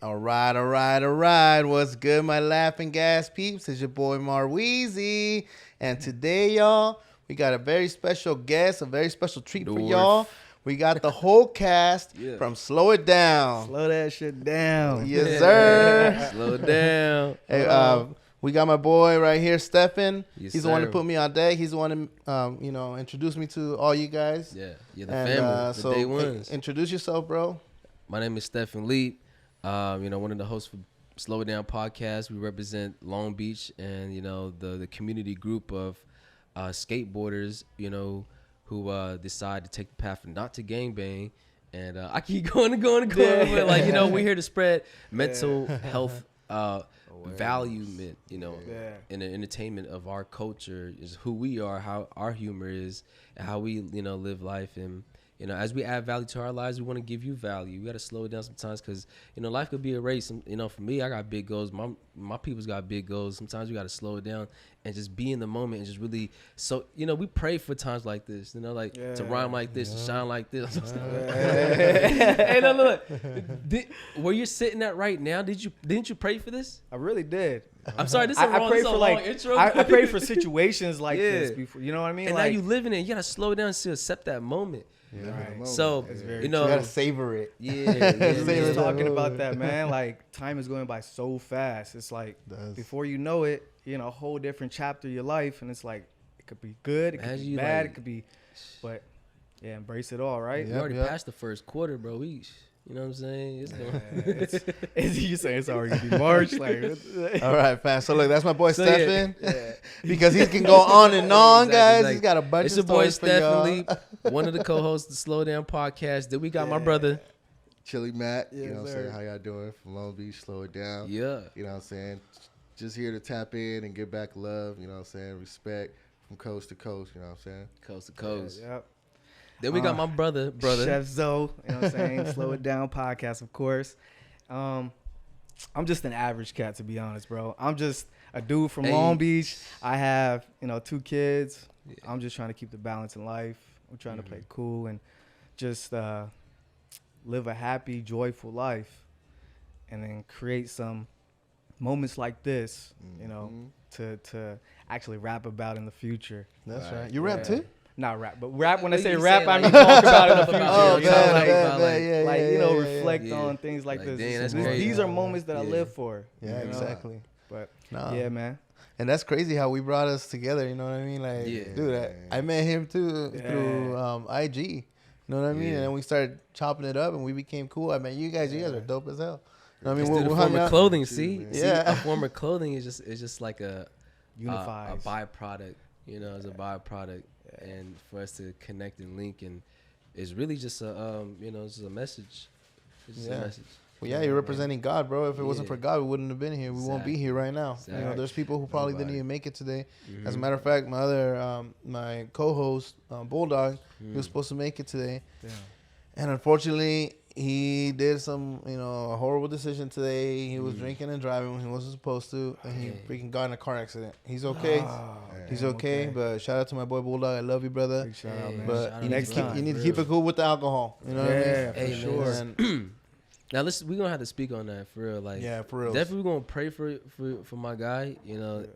All right. What's good, my Laugh.n.gas peeps? It's your boy Marweezieee. And today, y'all, we got a very special guest, a very special treat for y'all. We got the whole cast from Slow It Down. Slow that shit down. Yes, sir. Slow it down. Hey, we got my boy right here, Stefan. Yes, He's the one that put me on deck. He's the one that, introduced me to all you guys. Yeah, you're the family, the day ones. Introduce yourself, bro. My name is Stefan Leap. One of the hosts for Slow It Down podcast. We represent Long Beach and, the community group of skateboarders, who decide to take the path not to gangbang. And I keep going, but we're here to spread mental health value, in the entertainment of our culture, is who we are, how our humor is, and how we, live life. And as we add value to our lives, we want to give you value. We got to slow it down sometimes because, life could be a race. And, for me, I got big goals. My people's got big goals. Sometimes we got to slow it down and just be in the moment and just really. So, we pray for times like this, to rhyme like this, to shine like this. Hey, no, look. Where you're sitting at right now, didn't you pray for this? I really did. I'm sorry, this is I pray for intro. I pray for situations like this before. You know what I mean? And now you live in it. You got to slow it down and still accept that moment. Yeah, right. So, you gotta savor it. Just talking about that, man. Like, time is going by so fast. It's like before you know it, a whole different chapter of your life, and it's like it could be good, it could be bad, it could be, but embrace it all, right? We already passed the first quarter, bro. You know what I'm saying? It's going. You saying it's already gonna be March? All right, fam. So look, that's my boy Stefan. Because he can go on and on, guys. Exactly. He's got a bunch of stories for y'all. It's your boy Stefan Leap, one of the co-hosts of the Slow Down podcast. Then we got my brother, Chili Matt. You know what I'm saying? How y'all doing? From Long Beach, Slow It Down. Yeah. You know what I'm saying? Just here to tap in and give back love. You know what I'm saying? Respect from coast to coast. You know what I'm saying? Coast to coast. Yep. Then we got my brother. Chef Zoe, you know what I'm saying? Slow It Down podcast, of course. I'm just an average cat, to be honest, bro. I'm just a dude from Long Beach. I have, 2 kids. Yeah. I'm just trying to keep the balance in life. I'm trying to play cool and just live a happy, joyful life, and then create some moments like this, to actually rap about in the future. That's right. You rap too? Not rap, but rap. When I say rap, I mean talk about it in the future. Reflect on things like this. These are moments that I live for. Yeah, exactly. But yeah, man. And that's crazy how we brought us together. You know what I mean? Like, dude, I met him too through IG. You know what I mean? And then we started chopping it up, and we became cool. I mean, you guys are dope as hell. You know what I mean? We're form of clothing. See, a form of clothing is just like a unifies a byproduct. It's a byproduct. And for us to connect and link, and it's really just it's a message. It's just a message. Well, you're representing God, bro. If it wasn't for God, we wouldn't have been here. We won't be here right now. Exactly. There's people who probably didn't even make it today. Mm-hmm. As a matter of fact, my other, my co-host, Bulldog, he was supposed to make it today. Damn. And unfortunately, he did some, a horrible decision today. He was drinking and driving when he wasn't supposed to, and he freaking got in a car accident. He's okay. He's okay, but shout out to my boy Bulldog. I love you, brother. Big shout out, man. But you need to keep it cool with the alcohol. You know what I mean? Yeah, for sure. And now we're gonna have to speak on that for real. For real. Definitely we're gonna pray for my guy.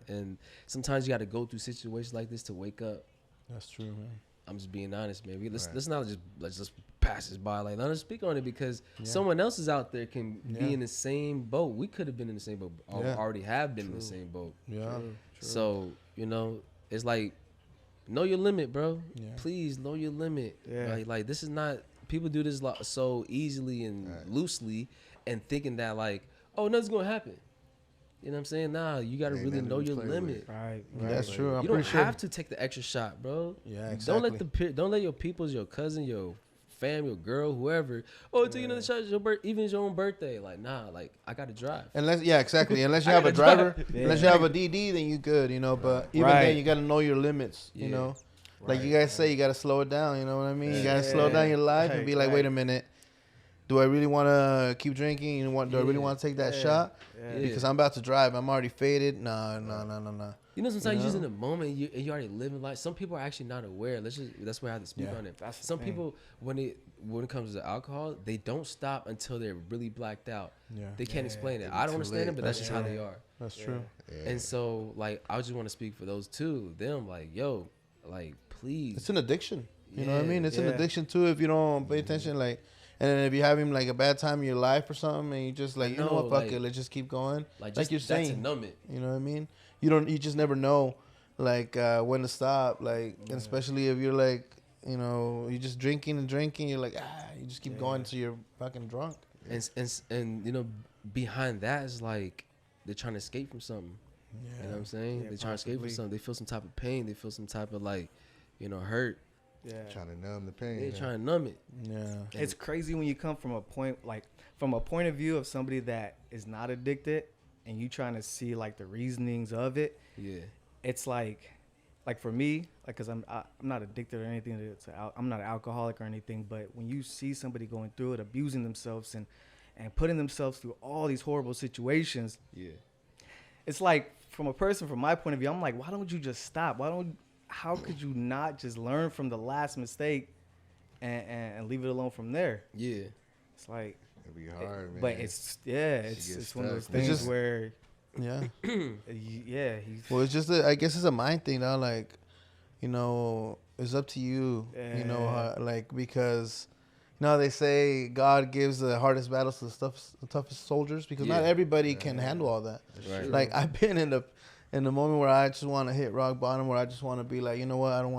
And sometimes you got to go through situations like this to wake up. That's true, man. I'm just being honest, man. Let's not just pass this by. Like, let us speak on it because someone else is out there can be in the same boat. We could have been in the same boat. Already have been in the same boat. Yeah. True. So it's like, know your limit, bro. Yeah. Please know your limit. Yeah. Like this is not. People do this so easily and loosely, and thinking that nothing's gonna happen. You know what I'm saying? Nah, you gotta really know your limit. Right. That's true. You don't have to take the extra shot, bro. Yeah, exactly. Don't let your peoples, your cousin, your fam, your girl, whoever. Take another shot. Even it's your own birthday. Like, nah. Like, I gotta drive. Exactly. Unless you have a driver, unless you have a DD, then you good. But even then, you gotta know your limits. You know, like you guys say, you gotta slow it down. You know what I mean? You gotta slow down your life and be like, wait a minute. do I really want to keep drinking? Do I really want to take that shot? Yeah. Because I'm about to drive. I'm already faded. No. You know, sometimes you're just in the moment, you already living life. Some people are actually not aware. That's why I have to speak on it. Some people, when it comes to alcohol, they don't stop until they're really blacked out. Yeah. They can't explain it. I don't understand it, but that's just how they are. That's true. Yeah. And so, like, I just want to speak for those two. Them, like, yo, like, please. It's an addiction. You know what I mean? It's an addiction too if you don't pay attention. Like, and then if you're having like a bad time in your life or something, and you just like, you know what, fuck it, let's just keep going. Like you're saying, to numb it. You know what I mean? You just never know, like when to stop. Like, and especially if you're like, you know, you're just drinking and drinking. You're like, you just keep going until you're fucking drunk. And you know, behind that is like they're trying to escape from something. Yeah. You know what I'm saying? They're trying to escape from something. They feel some type of pain. They feel some type of like, you know, hurt. Yeah. Trying to numb the pain. They're trying to numb it. Yeah. It's crazy when you come from a point of view of somebody that is not addicted and you trying to see like the reasonings of it. Yeah. It's like for me, like, cause I'm not addicted or anything I'm not an alcoholic or anything, but when you see somebody going through it, abusing themselves and putting themselves through all these horrible situations. Yeah. It's like from my point of view, I'm like, why don't you just stop? How could you not just learn from the last mistake and leave it alone from there? Yeah. It's like, it'd be hard, man. But it's one of those things where well, it's just I guess it's a mind thing now. Like, you know, it's up to you. You know, like, because they say God gives the hardest battles to the toughest soldiers, because not everybody can handle all that. Right. Like, I've been in the moment where I just want to hit rock bottom, where I just want to be like, you know what, I don't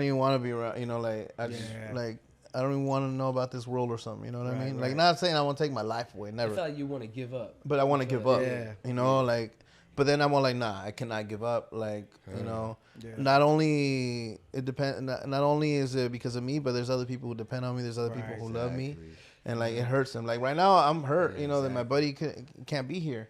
even want to be around, you know, like, I don't even want to know about this world or something, you know what I mean? Like, not saying I want to take my life away, never. I feel like you want to give up. But I want to give up, you know, like, but then I'm all like, nah, I cannot give up, like, you know. Not only not only is it because of me, but there's other people who depend on me, there's other people who love me, and like, it hurts them. Like, right now I'm hurt, you know, that my buddy can't be here.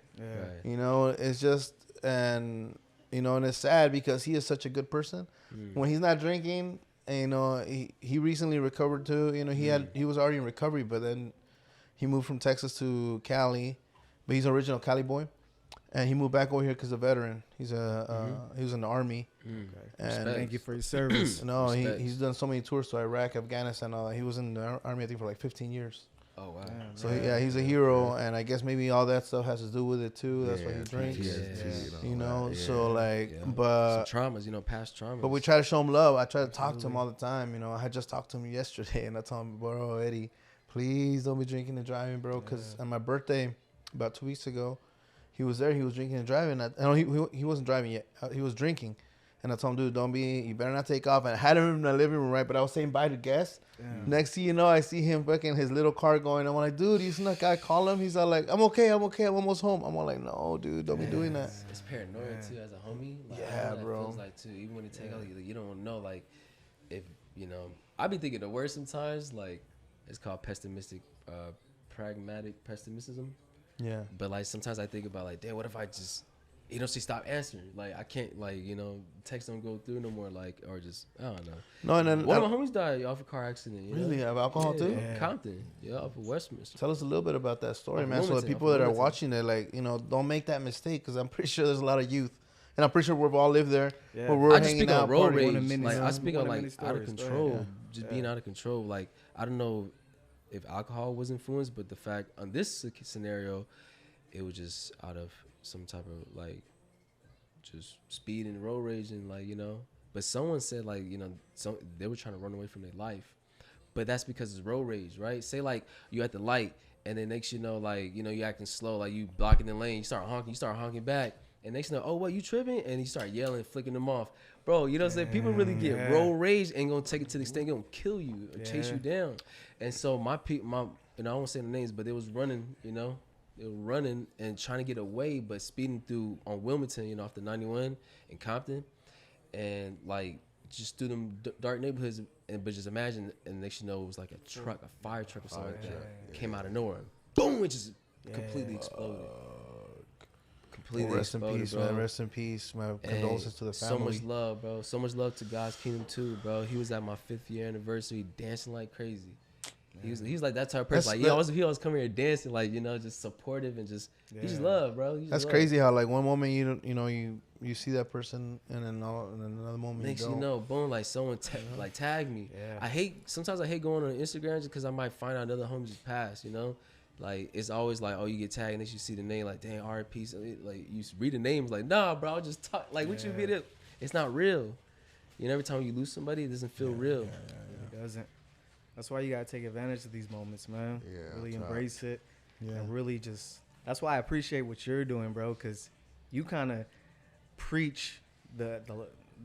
You know, it's just, and you know, and it's sad because he is such a good person. When he's not drinking, and you know, he recently recovered too. You know, he was already in recovery, but then he moved from Texas to Cali, but he's an original Cali boy, and he moved back over here because a veteran. He was in the army. And thank you for your service. No, he's done so many tours to Iraq, Afghanistan, all that. He was in the army, I think, for like 15 years. Oh wow! So he's a hero, and I guess maybe all that stuff has to do with it too. That's why he drinks. You know, so like, but some traumas, you know, past traumas. But we try to show him love. I try to talk to him all the time. You know, I had just talked to him yesterday, and I told him, bro, Eddie, please don't be drinking and driving, bro. Because on my birthday, about 2 weeks ago, he was there. He was drinking and driving. He wasn't driving yet. He was drinking. And I told him, dude, you better not take off. And I had him in the living room, right? But I was saying bye to guests. Next thing you know, I see him fucking his little car going. I'm like, dude, you seen that guy? Call him. He's all like, I'm okay. I'm almost home. I'm all like, no, dude, don't be doing that. It's paranoia too, as a homie. Like, bro. Feels like too. Even when you take out, you don't know, like, if you know. I be thinking the worst sometimes. Like, it's called pragmatic pessimism. Yeah. But like sometimes I think about like, damn, what if I just, you know, she stopped answering. Like, I can't, like, you know, text don't go through no more, like, or just, I don't know. No, and then one of my homies died off a car accident. You really? Know? Of alcohol too? Yeah. Compton. Yeah, off of Westminster. Tell us a little bit about that story, man. So the people that are watching it, like, you know, don't make that mistake, because I'm pretty sure there's a lot of youth. And I'm pretty sure we've all lived there. Yeah. Where we're hanging out. Road rage. Like, I speak on, like, out of control. Just being out of control. Like, I don't know if alcohol was influenced, but the fact on this scenario, it was just out of some type of, like, just speed and road rage and, like, you know. But someone said, like, you know, they were trying to run away from their life. But that's because it's road rage, right? Say, like, you at the light, and then next you know, like, you know, you acting slow, like, you blocking the lane, you start honking back. And next you know, oh, what, you tripping? And you start yelling, flicking them off. Bro, you know what I'm saying? People really get road rage and gonna take it to the extent they're gonna kill you or chase you down. And so my you know, I won't say the names, but they was running, you know. They were running and trying to get away, but speeding through on Wilmington, you know, off the 91 in Compton, and like just through them dark neighborhoods. But just imagine, and next you know, it was like a truck, a fire truck or something like that, came out of nowhere, boom, it just completely exploded. Completely rest exploded, in peace, bro. Man. Rest in peace. My condolences to the family. So much love, bro. So much love to God's Kingdom too, bro. He was at my 5th year anniversary, dancing like crazy. He's like that type of person. Like he always come here dancing, like, you know, just supportive and just he just love, bro. That's crazy how like one moment you see that person and then another moment next you don't. You know, boom, like someone like tag me. Yeah. Sometimes I hate going on Instagram just because I might find out other homies passed, you know. Like it's always like, oh, you get tagged and then you see the name like, dang, R.I.P. So like you read the names like, nah, bro, I'll just talk like what you be there. It's not real. You know, every time you lose somebody, it doesn't feel real. It doesn't. That's why you gotta take advantage of these moments, man. Yeah, really embrace it. Yeah. And really just, that's why I appreciate what you're doing, bro, because you kind of preach the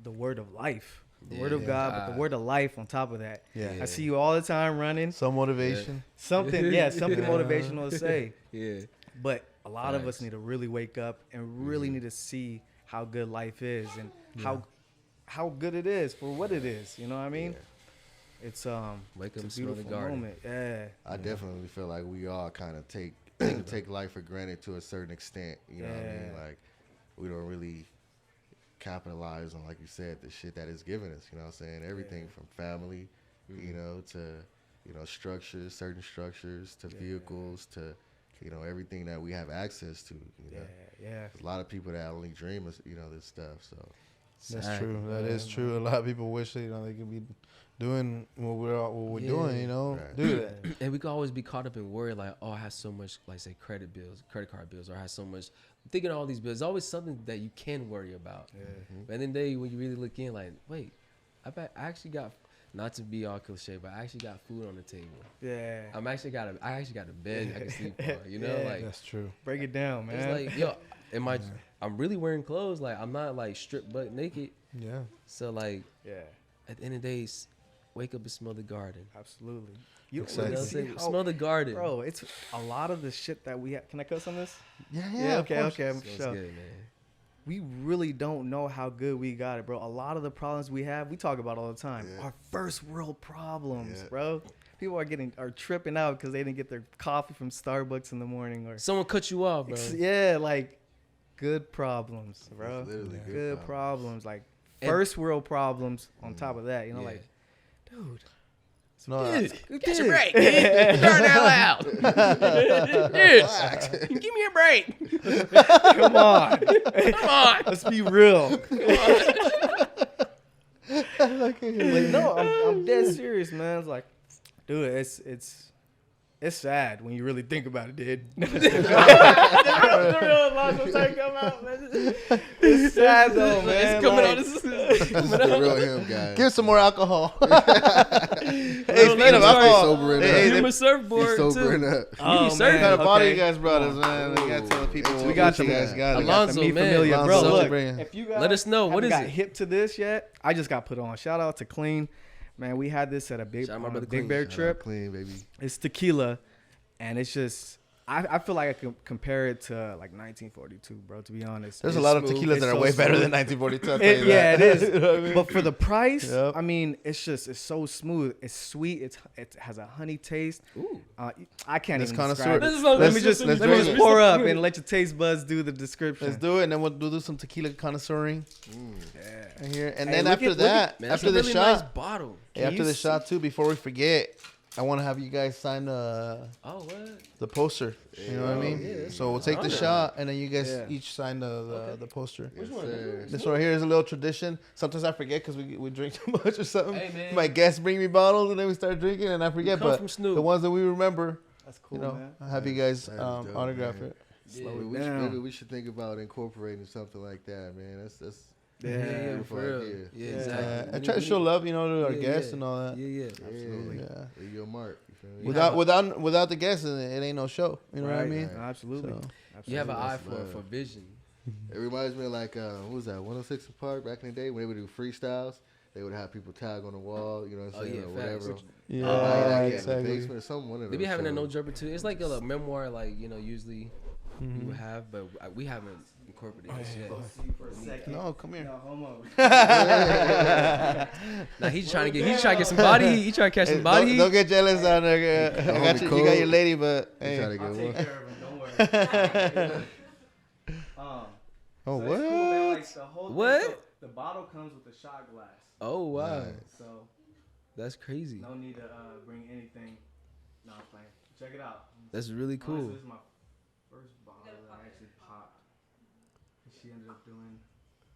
word of life. The word of God, but the word of life on top of that. Yeah. I see you all the time running. Some motivation. Something motivational to say. Yeah. But a lot of us need to really wake up and really need to see how good life is and how good it is for what it is. You know what I mean? Yeah. It's wake up and smell the garden. Moment. Yeah. I definitely feel like we all kind of take life for granted to a certain extent. You know what I mean? Like we don't really capitalize on, like you said, the shit that it's given us. You know what I'm saying? Everything from family, you know, to, you know, structures, certain structures, to vehicles, to, you know, everything that we have access to. You know? There's a lot of people that only dream of, you know, this stuff. So that's true. That is true. A lot of people wish that, you know, they could be doing what we're doing, you know, do that. And we could always be caught up in worry, like, oh, I have so much, like, say, credit card bills, or I have so much. I'm thinking of all these bills. There's always something that you can worry about. But then when you really look in, like, wait, I actually got, not to be all cliche, but I actually got food on the table. Yeah. I actually got a bed I can sleep on. You know, like that's true. Break it down, man. It's like, yo, I'm really wearing clothes. Like, I'm not like stripped butt naked. Yeah. So like, at the end of the day, wake up and smell the garden. Absolutely. You smell the garden. Bro, it's a lot of the shit that we have. Can I cuss on this? Yeah. Okay. I'm sure. Good, man. We really don't know how good we got it, bro. A lot of the problems we have, we talk about all the time. Our first world problems, bro. People are tripping out because they didn't get their coffee from Starbucks in the morning, or someone cut you off, bro. Yeah, like good problems, bro. Literally good problems. Like first world problems on top of that. You know, like, dude. Dude, catch a break. Turn that loud. Dude, give me a break. Come on. Let's be real. Like, no, I'm dead serious, man. It's like, dude, it's sad when you really think about it, dude. It's sad though, man. It's coming like, out. This is the real him, guys. Give some more alcohol. Hey, speaking of alcohol, give him a surfboard too. Up. Oh, What kind of bottle you guys brought us, man? We gotta tell the people. We got you guys got. Alonzo, man. Familiar. Alonzo, Bro, look, bring if you guys let us know what is got it. hip to this yet, I just got put on. Shout out to Clean, man. We had this at a Big Bear trip. Clean, baby. It's tequila, and it's just I feel like I can compare it to like 1942, bro. To be honest, There's a lot of tequilas that are way better than 1942. Yeah, it is. You know what I mean? But for the price, I mean, it's so smooth. It's sweet. It has a honey taste. Ooh. I can't even connoisseur. describe it. Let me just pour up and let your taste buds do the description. Let's do it, and then we'll do some tequila connoisseuring. Yeah. Here, and then after that, Man, after the really shot, nice bottle. after the shot too, before we forget, I want to have you guys sign the poster. You know what I mean? Yeah. So we'll take the shot, and then you guys each sign the poster. Which one? This one here is a little tradition. Sometimes I forget because we drink too much or something. Hey, man. My guests bring me bottles, and then we start drinking, and I forget. But from the ones that we remember, That's cool, you know, man. I'll have you guys dope, autograph man. it. Maybe we should think about incorporating something like that, man. That's Yeah, for real. idea. Yeah, exactly. I try to show love, you know, to our guests and all that. Yeah. Absolutely. Yeah. Leave your mark. You feel me? Without the guests, it ain't no show. You know what I mean? Right. Absolutely. So. You have an eye for vision. It reminds me of like what was that 106 in Park back in the day when they would do freestyles. They would have people tag on the wall, you know what I'm saying, or whatever. Yeah, exactly. exactly. Or something, one of They be those having a shows. no jumper too. It's like a memoir, like, you know, usually you would have, but we haven't incorporated this yet. No, come here. No homo. Now he's trying to get some body heat. He trying to catch some body heat. Don't get jealous down there. I got you. You got your lady, but Try hey. to get I'll take one. care of him. Don't worry. Oh, So what? it's cool, man. Like, the whole What? thing, so the bottle comes with a shot glass. Oh wow, Nice. So that's crazy. no need to bring anything. No, I'm playing. Check it out. That's really cool. Honestly, this is my first bottle that I actually popped. She ended up doing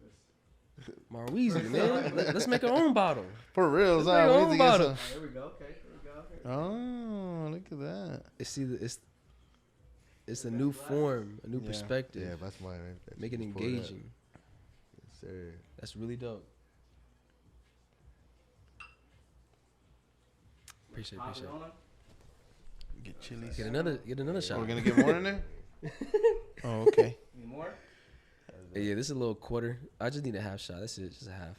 this. Marweezieee, man. Let's make our own bottle. For real, Let's make our own bottle. Oh, here we go. Okay, here we go. Oh, look at that. It's a new form, a new perspective. Yeah, that's mine. Right? Make it engaging. Yes, sir. That's really dope. Appreciate it. Get chilies. Get another shot. We're gonna get more in there. Oh, okay. Need more? Yeah, this is a little quarter. I just need a half shot. That's it, just a half.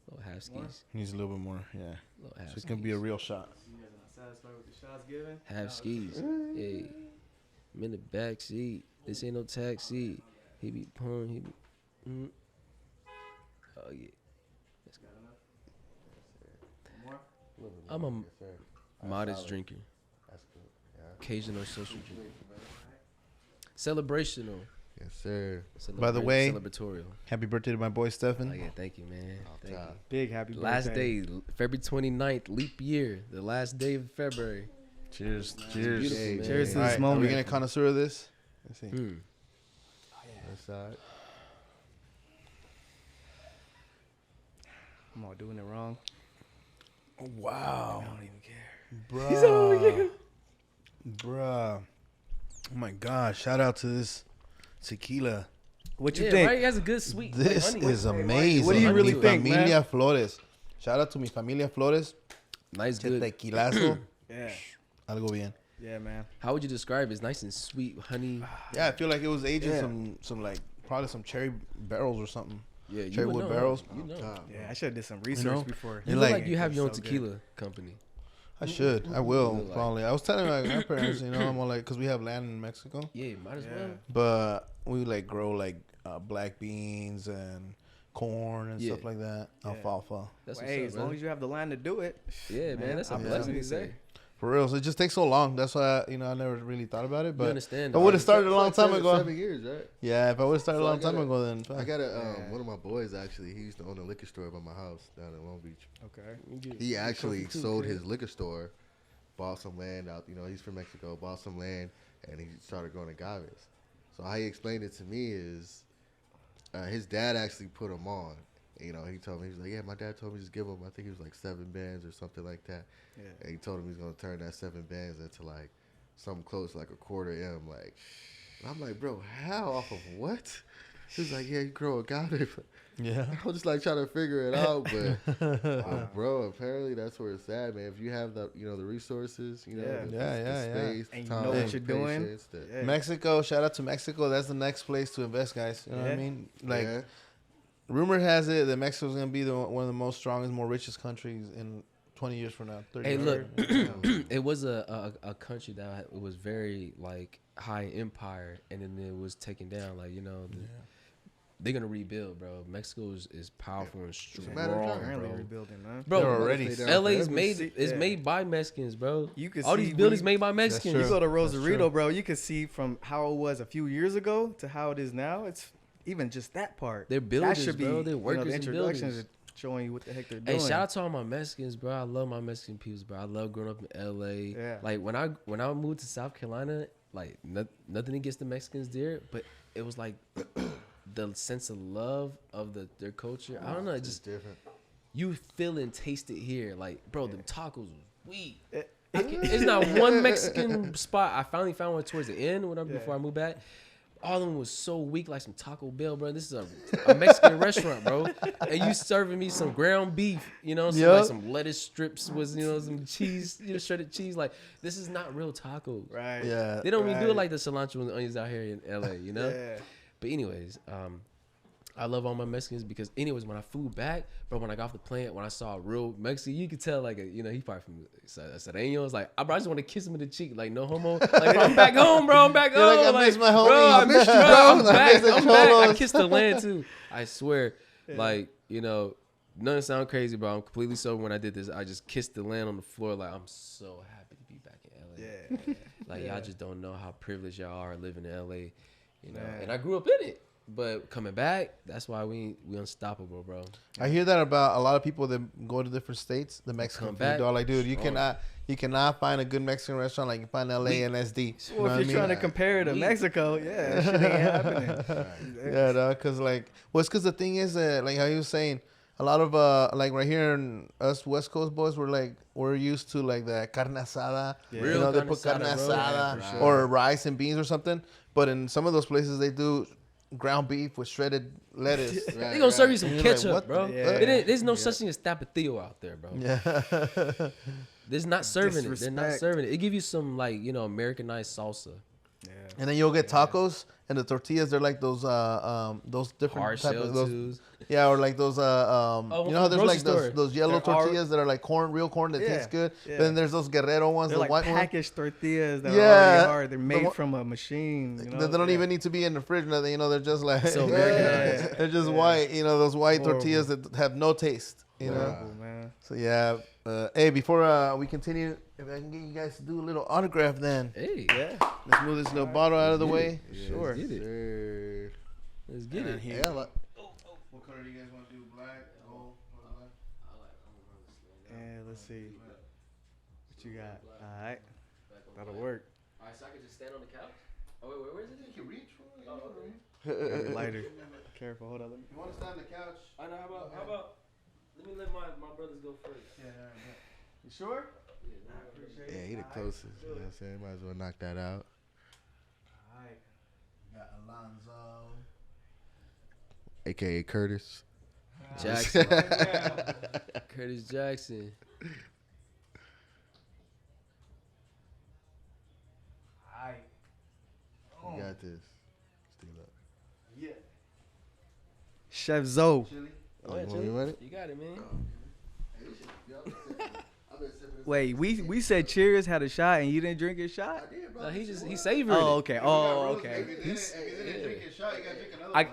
A little half skis. Needs a little bit more. Yeah. Little half So it's gonna be a real shot. You guys are not satisfied with the shots given? half skis. Hey, I'm in the back seat. This ain't no taxi. He be pulling. He be. Oh yeah. Got enough? More? I'm a Yes, sir. modest solid. drinker. That's good. Yeah. Occasional social drinker. Celebrational. Yes, sir. By the way- celebratorial. Happy birthday to my boy Oh Stefan. yeah, thank you, man. Off Thank top. Big happy you. Last birthday. day, February 29th, leap year, the last day of February. Cheers. Beautiful, Cheers. man. Cheers to All this right, are moment. we gonna connoisseur this? Let's see. That's side. I'm all doing it wrong. Wow, I don't even care. bruh. Bruh. Oh my gosh! Shout out to this tequila. What you Yeah, think? right? He has a good sweet. like This honey. is amazing. What do you really Mi think, man? Familia Flores. Shout out to mi Familia Flores. Nice, Este good. tequilazo. Yeah. Algo bien. Yeah, man. How would you describe it? It's nice and sweet, honey. Yeah, I feel like it was aging Yeah. some like probably some cherry barrels or something. Yeah, you Cherry would wood know. barrels. You know. Yeah, I should have did some research know? before. You It look like- like you have your own It's so good. tequila company. I should. I will Like- probably. I was telling my grandparents, you know, I'm all like, because we have land in Mexico, Yeah, might as Yeah. well. but we like grow like black beans and corn and Yeah. stuff like that, Yeah. alfalfa. That's Well, hey, what's as up, long brother. as you have the land to do it. Yeah, man, that's a I'm blessing happy to say. For real. So it just takes so long. That's why I never really thought about it. You But understand? I would have though. started a long time ago. 7 years, right? Yeah, if I would have started So a I long time gotta- ago, then I fuck. got a Yeah. one of my boys actually. He used to own a liquor store by my house down in Long Beach. Okay. He actually Perfect too, sold kid. his liquor store, bought some land out. You know, he's from Mexico. Bought some land, and he started growing agaves. So how he explained it to me is, his dad actually put him on. You know, he told me, he was like, yeah, my dad told me just give him, I think it was like 7 bands or something like that. Yeah. And he told him he's gonna turn that 7 bands into like something close, like a quarter M. Like, and I'm like, bro, how off of what? He was like, yeah, you grow agave. Yeah. I was just like trying to figure it out, but bro, apparently that's where it's at, man. If you have the, you know, the resources, you know, Yeah. the, Yeah, the yeah. space, And you time, know what you're doing. patience, the- Yeah. Mexico, shout out to Mexico. That's the next place to invest, guys. You know what I Yeah. mean? Like, yeah. rumor has it that Mexico's gonna be one of the most strongest, more richest countries in 20 years from now. 30 Hey, years look, from now. it was a country that it was very like high empire, and then it was taken down. Like they're gonna rebuild, bro. Mexico is powerful and strong, a matter of time. Currently bro. rebuilding, man. Bro, They're already. Stay down LA's forever. made is Yeah. made by Mexicans, bro. You can All see these buildings when made by Mexicans. true. you go to That's Rosarito, true. bro. You can see from how it was a few years ago to how it is now. It's even just that part. They're builders, that should be, bro. They're you know, workers the and introductions builders. are showing you what the heck they're Hey, doing. shout out to all my Mexicans, bro. I love my Mexican people, bro. I love growing up in LA. Yeah. Like when I moved to South Carolina, like nothing against the Mexicans there, but it was like the sense of love of their culture. I don't know, it It's just different. you feel and taste it here. Like, bro, them tacos was sweet. It- It's not one Mexican spot. I finally found one towards the end before I moved back. All of them was so weak, like some Taco Bell, bro. This is a Mexican restaurant, bro. And you serving me some ground beef, you know, some, like some lettuce strips with, you know, some cheese, you know, shredded cheese. Like, this is not real tacos. right. Yeah. They don't even do it Right. like the cilantro and the onions out here in LA, you know? Yeah. But anyways, I love all my Mexicans because anyways, when I flew back, bro, when I got off the plane, when I saw a real Mexican, you could tell like, he probably from Sereno. It's like, bro, I just want to kiss him in the cheek. Like, no homo. Like, bro, I'm back home, bro. I'm back You're like, home. I miss my bro, homies. I missed you, bro. I'm I back. miss the I'm back. I cholos. kissed the land too. I swear. Like, nothing sound crazy, bro. I'm completely sober when I did this. I just kissed the land on the floor. Like, I'm so happy to be back in LA. Yeah. Like, Yeah. y'all just don't know how privileged y'all are living in LA, you know. Man. And I grew up in it. But coming back, that's why we unstoppable, bro. I hear that about a lot of people that go to different states. The Mexican food, dog. Like, dude, you cannot find a good Mexican restaurant like you find in LA and SD. Well, if you're trying to compare it to Mexico, yeah, that shit ain't happening. Yeah, dog. Cause because the thing is that, like how you was saying, a lot of like right here in us West Coast boys, we're used to like the carne asada. Yeah. You know, they put carne asada or rice and beans or something. But in some of those places, they do ground beef with shredded lettuce. They gonna serve you some ketchup, like, bro. Yeah. There's no such thing as tapatio out there, bro. Yeah. There's not serving it. They're not serving it. It give you some like Americanized salsa. Yeah. And then you'll get tacos, and the tortillas, they're like those different Hard type shell of those. twos. Yeah, or like those you know how there's like those yellow They're tortillas that are like real corn that tastes good. Yeah. Then there's those Guerrero ones, They're the like white ones. packaged tortillas that are already hard. They're made from a machine. You know? They don't even need to be in the fridge. Nothing. You know, they're just like So they're just white. You know, those white tortillas that have no taste. You know. Man. So yeah. Hey, before we continue, if I can get you guys to do a little autograph, then. Hey, Yeah. Let's move this little bottle out of the way. Sure. Let's get it. Let's get it. Yeah, What color do you guys want to do? Black, gold, And let's see what you got. All right, that'll work. All right, so I can just stand on the couch. Oh wait, where is it? You can reach for it. Grab your lighter. Careful, hold on. You want to stand on the couch? I know. How about? Let me let my brothers go first. Yeah. You sure? Yeah, he the closest. You know what I'm saying? Might as well knock that out. All right. Got Alonzo. AKA Curtis. Jackson. Curtis Jackson. All right. You got this. Steal up. Yeah. Chef Zoe. Oh, you want it? You got it, man. Wait, we said cheers, had a shot, and you didn't drink your shot? No, he savored Oh, it. okay. Oh, okay.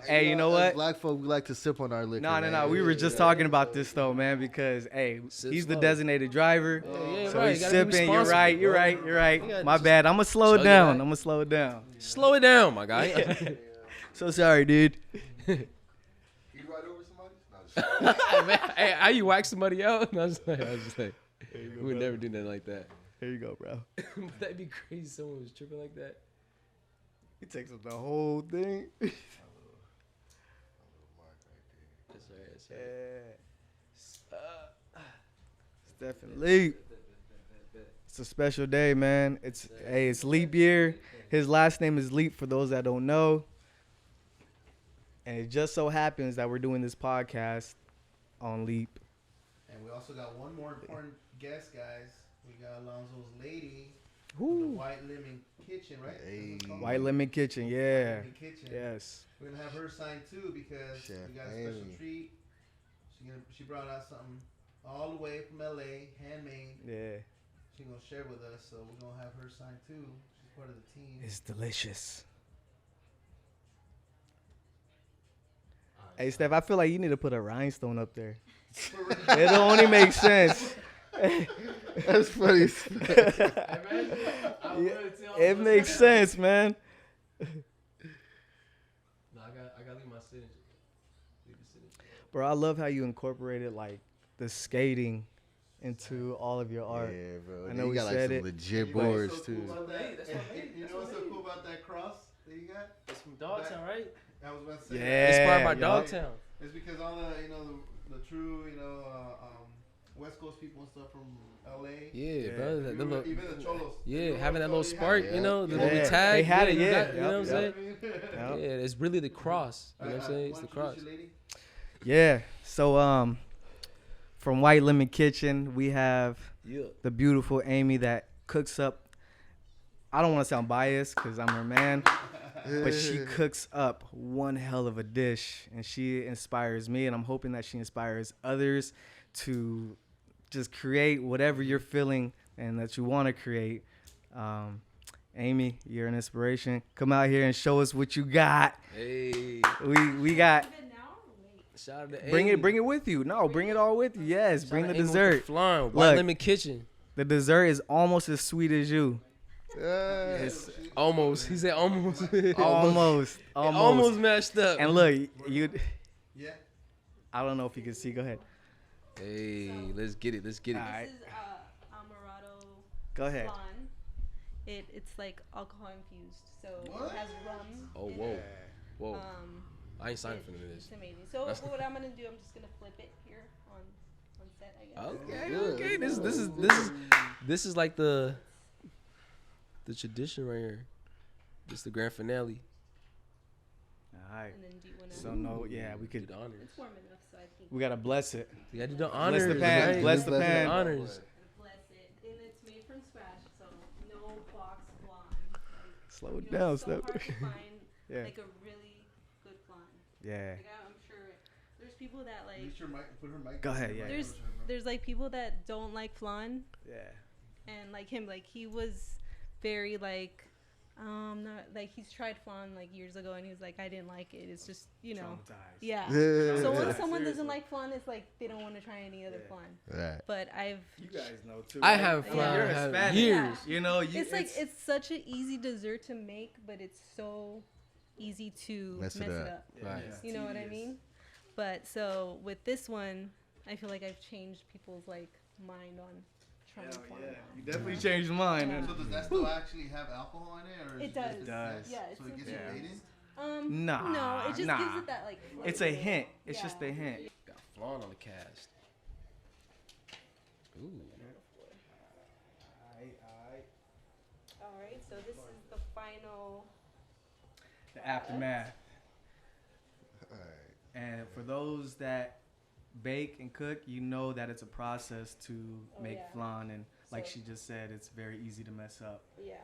Hey, you know what? Black folk, we like to sip on our liquor. No. We were just talking about this though, man, because hey, he's the designated driver, so right. he's sipping. You're right. gotta My just bad. I'm gonna slow it chug it down. out. I'm gonna slow it down. Slow it down, my guy. So sorry, dude. You ride over somebody? Man, hey, how you whack somebody out? No, I was just like, we would never do nothing like that. Here you go, bro. But that'd be crazy. Someone was tripping like that. He takes up the whole thing. That's right. Stefan Leap. It's a special day, man. It's leap year. His last name is Leap for those that don't know. And it just so happens that we're doing this podcast on Leap. And we also got one more important guest, guys. We got Alonzo's lady, Woo. the White Lemon Kitchen, right? Hey. White Lemon Kitchen, yeah. Lemon Kitchen. Yes. We're gonna have her sign too because Chef we got a special Amy. treat. She brought out something all the way from LA, handmade. Yeah. She's gonna share with us, so we're gonna have her sign too. She's part of the team. It's delicious. Hey, Steph, I feel like you need to put a rhinestone up there. It'll only make sense. That's funny. It makes sense, man. No, I gotta leave my signature. Bro, I love how you incorporated like the skating into all of your art. Yeah, bro. I know you we got said like it. some legit boards What's so too. cool about that? You know what's so cool about that cross that you got? It's from Dogtown, right? I was about to say. Yeah. Inspired by yup. Dogtown. It's because all the true West Coast people and stuff from LA. Yeah, bro. That little, Even the cholos. yeah, having that little spark, it. you know, the Yeah. little tag. They had you it, got- yeah. You know what I'm saying? Yep. Yeah, it's really the cross. You know what I'm saying? It's the cross. Yeah. So from White Lemon Kitchen, we have Yeah. the beautiful Amy that cooks up. I don't want to sound biased because I'm her man, but she cooks up one hell of a dish, and she inspires me, and I'm hoping that she inspires others to just create whatever you're feeling and that you want to create. Amy, you're an inspiration. Come out here and show us what you got. Hey. We got. Shout out to Bring Amy. it with you. No, bring it all with you. Yes, Shout bring out the to Amy with dessert. Flying White Look. Lemon Kitchen. The dessert is almost as sweet as you. It's Almost. He said almost. almost Mashed up. And look, you. Yeah. I don't know if you can see. Go ahead. Hey, let's get it. Let's get it. All right. This is Amarado Go ahead. flan. It's like alcohol infused, so it has rum. Oh, in whoa. it. Whoa. I ain't signed for none of this. It's amazing. So what I'm gonna do, I'm just gonna flip it here on set, I guess. Okay. This is like the tradition right here. This is the grand finale. All right. And then do you wanna? So no, yeah, we could. Do the honors. It's warm enough, so I think. We gotta bless it. You gotta do the honors. Bless the pan. right? Bless the pan. Honors. Bless it, and it's made from scratch, so no box flan. Slow it You know, down, it's so Steph. hard to find Yeah. like a really good flan. Yeah. Like I'm sure there's people that like. Put her mic. Go ahead. Yeah. There's like people that don't like flan, Yeah. and like him, like he was very like, not like he's tried flan like years ago, and he was like, I didn't like it. It's just Traumatized. yeah. Yeah. So when Yeah. someone Seriously. doesn't like flan, it's like they don't want to try any other flan. Right. But You guys know too. I right? have flan. You're I have Hispanic. years. You know, It's like it's such an easy dessert to make, but it's so easy to mess it up. Right. You know what I mean? But so with this one, I feel like I've changed people's like mind on trying Hell flan. yeah. You definitely changed mine. Yeah. So does that still actually have alcohol in it, or It does. It does. Yeah. So it gets Yeah. you faded? Nah, No, it just nah. gives it that like. It's a flavor. hint. It's Yeah. just a hint. Got flan on the cast. Ooh. All right, so this is the final. The aftermath. All right. And for those that bake and cook, you know that it's a process to Oh, make yeah. flan, and like So- she just said, it's very easy to mess up. Yeah,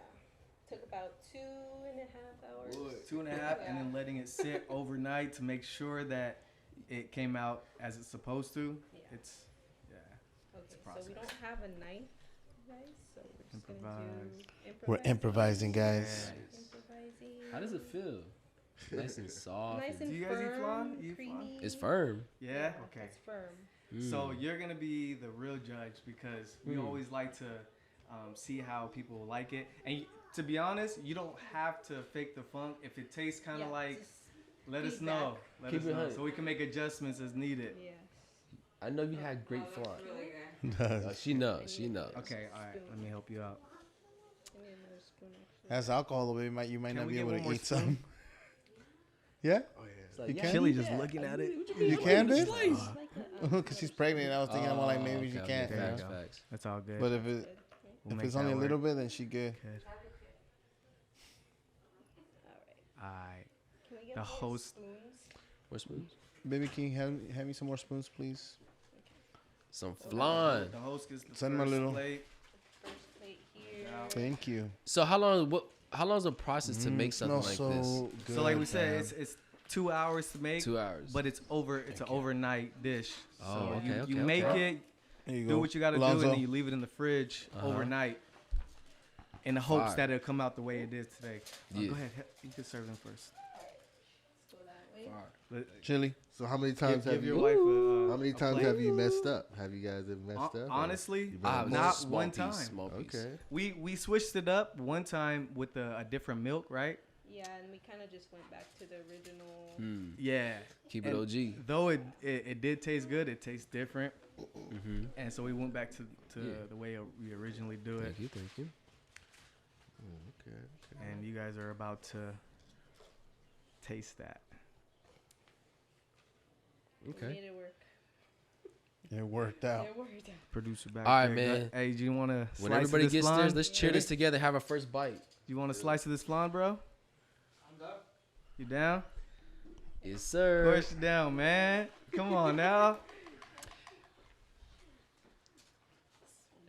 took about 2.5 hours. 2.5, and then letting it sit overnight to make sure that it came out as it's supposed to. Yeah. It's Okay, so process. we don't have a knife, guys. So we're just gonna Improvise. do We're improvising, guys. Improvising. How does it feel? Nice and soft. Nice and Do you guys eat firm, flan? You eat creamy. flan? It's firm. yeah, okay. It's firm. So you're gonna be the real judge because we always like to see how people like it. And to be honest, you don't have to fake the funk. If it tastes kind of Yeah, like, just let us feedback. know. Let Keep us it know 100. so we can make adjustments as needed. Yeah. I know you had great flan. That's She knows. She knows. Okay, all right. Let me help you out. Give me another spoon, actually. alcohol, though. You might Can not we be get able one to more eat spoon? some. Yeah? Oh yeah. It's like, You yeah, can? Chili yeah. just looking at it. You can, babe? Like Because she's pregnant. I was thinking more like maybe she can't. okay. you know? Facts, facts. That's all good. But if it We'll if make it's only a that little work. bit, then she good. Good. All right. All right. Can we get The more host- spoons? More spoons? Baby, can you hand me some more spoons, please? Some flan. The host gets the Send my first little- plate. First plate here. Now- Thank you. So how long is the process to make something like this? Good, So like we said, fam. it's 2 hours to make. 2 hours. But it's an overnight dish. Oh, so okay, you okay, make okay. it, Here you do go. what you got to do, Alonzo. and then you leave it in the fridge overnight, in the hopes Fire. that it'll come out the way it did today. Yeah. Go ahead, you can serve them first. Let's go that way. But Chili. So how many times give have your you? wife How many a times plate. have you messed up? Have you guys ever messed up? or Honestly, you been on not small one piece, time. Small piece. Okay. We switched it up one time with a different milk, right? Yeah, and we kind of just went back to the original. Yeah. Keep it And OG. Though it did taste good, it tastes different, Mm-hmm. and so we went back to Yeah. the way we originally do it. Thank you. Thank you. Okay. And you guys are about to taste that. We Okay. made it work. It worked out. It worked out. Producer back All right, there. man. Hey, do you want to When slice everybody of this gets flan? theirs, let's cheer this together. Have our first bite. You want a slice of this flan, bro? I'm done. You down? Yes, Of sir. course you down, man. Come on now.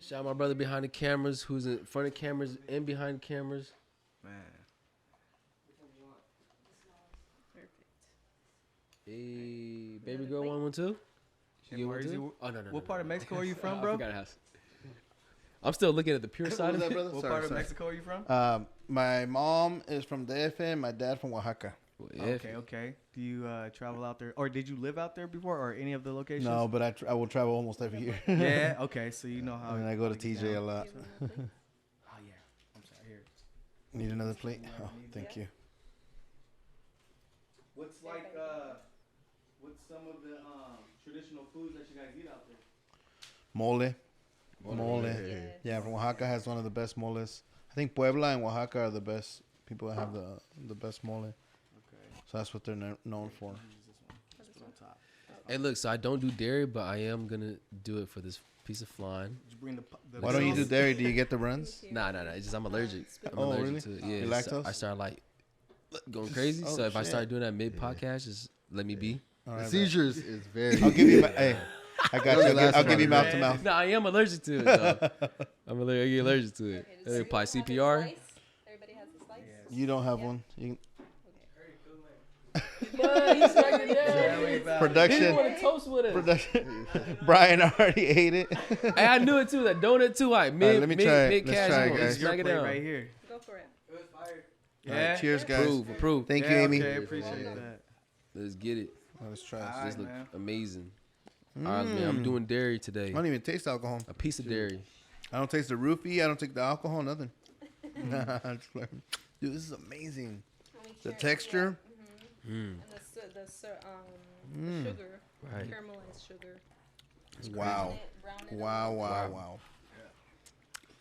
Shout out my brother behind the cameras, who's in front of cameras and behind cameras. Man. Perfect. Hey, baby girl, want one too? Hey, You want Marweezieee, one too? Oh no, no. What no, part no, of no. Mexico are you from, I bro? forgot to ask. I'm still looking at the pure side of it. What part of Mexico are you from? My mom is from DF, my dad from Oaxaca. Well, yeah, Okay. Do you travel out there, or did you live out there before, or any of the locations? No, but I will travel almost every year. Yeah. Okay. So you know how. I mean, I go to how get TJ a down. lot. Oh yeah. I'm sorry. Here. Need another plate? Oh, thank you. What's what's some of the traditional foods that you guys eat out there? Mole. Mole. Yeah, from Oaxaca has one of the best moles. I think Puebla and Oaxaca are the best people that have the best mole. Okay. So that's what they're known for. Let's put on top. Hey, look, so I don't do dairy, but I am gonna do it for this piece of flan. Did you bring the Why don't you do dairy? Do you get the runs? Nah. It's just I'm allergic. I'm Oh, allergic really? to it. You Yeah, lactose? so I start like going crazy. Oh, so if I shit. start doing that mid podcast, just let me be. All The right, seizures is very. I'll give you my. Hey, I got you. I'll give you mouth to mouth. No, I am allergic to it. Though. I get allergic to it. Okay, does Probably everyone have a CPR. slice? Everybody has a slice? You don't have one. You He production. want to toast with it. Production. Brian already ate it. Hey, I knew it too. That donut too. Like mid, let me try it. mid Let's try it, casual. guys. Your Smack it plate down. right here. Go for it. All right, cheers, guys. Approve. Thank you, Yeah, Amy. Okay, appreciate that. Let's get it. Let's try All this. right, This look man. amazing. All right, man. I'm doing dairy today. I don't even taste alcohol. A piece of dairy. I don't taste the roofie. I don't take the alcohol. Nothing. I'm just like, dude, this is amazing. The texture. Mm. And the Mm. sugar, Right. caramelized sugar. Wow. Brown it Wow. up. Wow.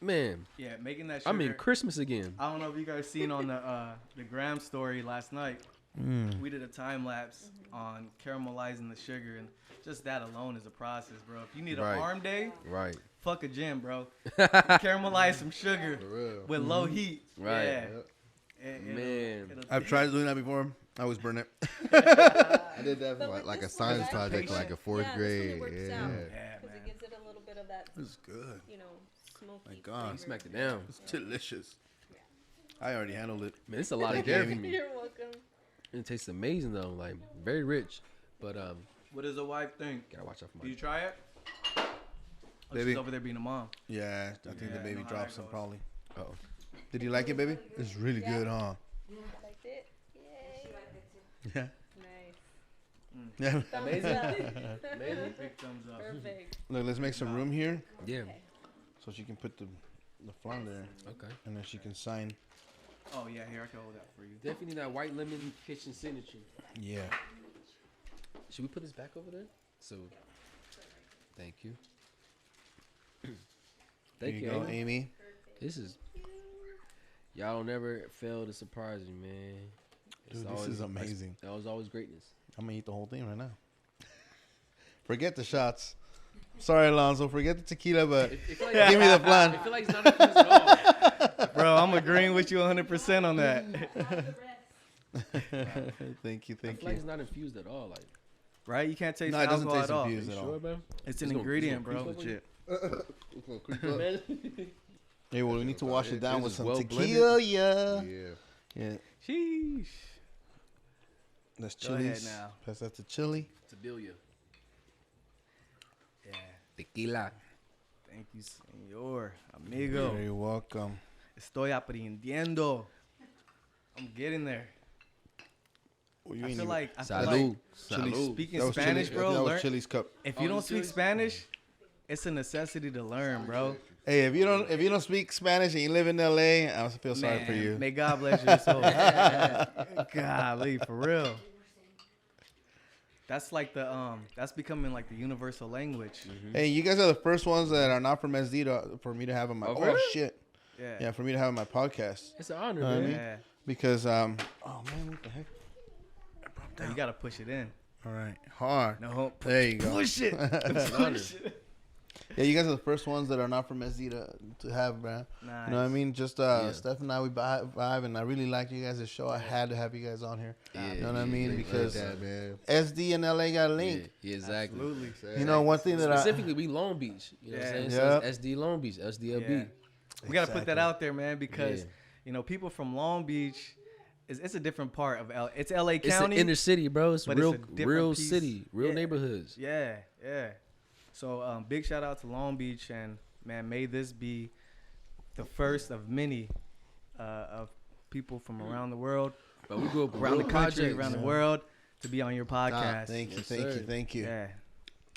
Man, Yeah, making that sugar. I'm in Christmas again. I don't know if you guys seen on the Gram story last night. Mm. We did a time lapse on caramelizing the sugar, and just that alone is a process, bro. If you need an Right. arm day, Right. fuck a gym, bro. Caramelize some sugar For real. with low heat. Right. Yeah. Yep. Man. I've tried doing that before. I always burn it. I did that for But with like a this one, science it's project for like a fourth Yeah, this one, grade. it works Yeah. out. Yeah, Because man. it gives it a little bit of that, This is good. smoky. My God. You flavor. smacked it down. It's delicious. I already handled it. Man, it's a lot of Thank you, dairy Amy. for me. You're welcome. It tastes amazing though, like very rich. But What does a wife think? gotta watch out for Did my. you try it? Oh, Baby. she's over there being a mom. Yeah, I think the Yeah, I baby know how drops that some goes. probably. Oh, Did you like it, baby? It's really Yeah. good, huh? Liked it? Yay. Yeah. Nice. Yeah. Thumbs Amazing. up. Amazing. Big thumbs up. Perfect. Look, let's make some room here yeah. so she can put the flan there, Okay. and then she can sign. Oh yeah, here I can hold that for you. Definitely need that white lemon kitchen signature. Yeah. Should we put this back over there? So, thank you. Thank Here you, you go, Amy. Amy. This is y'all don't never fail to surprise me, man. Dude, this is amazing. That was always greatness. I'm gonna eat the whole thing right now. Forget the shots. Sorry, Alonzo. Forget the tequila, but give me the I flan. feel like it's not infused at all. Bro, I'm agreeing with you 100% on that. Thank you, I thank feel like you. it's not infused at all. Like, Right? You can't taste No, it doesn't alcohol taste at all. infused you at sure, all. man? It's an It's gonna- ingredient, it's bro. gonna creep Legit. Man. Hey, well, we need to wash it down This with is some well tequila. Yeah. Yeah. Yeah. Sheesh. That's Go ahead chilies. now. Pass that to chili. Tabilia. Yeah. Tequila. Thank you, señor. Amigo. You're welcome. Estoy aprendiendo. I'm getting there. Well, you I ain't feel even- like Salud. Chili's- Salud. speaking that was Spanish, chili, bro. That learn- was Chili's cup. if Oh, you don't this speak Chili's? Spanish, it's a necessity to learn, bro. Hey, if you don't speak Spanish and you live in LA, I feel sorry for Man, you. May God bless your soul. Golly, for real. That's like that's becoming like the universal language. Hey, you guys are the first ones that are not from SD for me to have on my. Oh, Oh, really? shit! Yeah. Yeah, for me to have on my podcast It's an honor, Know what I man. mean? Yeah. because oh man, what the heck? Now you gotta push it in. All right, hard. No, There you go. push it. It's an honor. Yeah, you guys are the first ones that are not from SD to have, man. Nice. You know what I mean? Just Yeah. Steph and I, we vibe, and I really like you guys' show. I had to have you guys on here. Yeah, You know what I mean? yeah, Because that, man. SD and LA got yeah, linked. yeah, exactly. Absolutely. You know, one thing that Specifically, we Long Beach. You know what I'm saying? Yeah. So it's SD Long Beach, SDLB. Yeah. We gotta put Exactly. that out there, man, because Yeah. you know people from Long Beach. It's a different part of LA. It's LA It's County. the inner city, bro. It's but it's real, a different real piece. city, real Yeah. neighborhoods. Yeah, yeah. So big shout out to Long Beach, and man, may this be the first of many of people from around the world, But we grew up around the real country, projects. around the world, to be on your podcast. Thank you, Yes, thank you, sir. thank you. Yeah,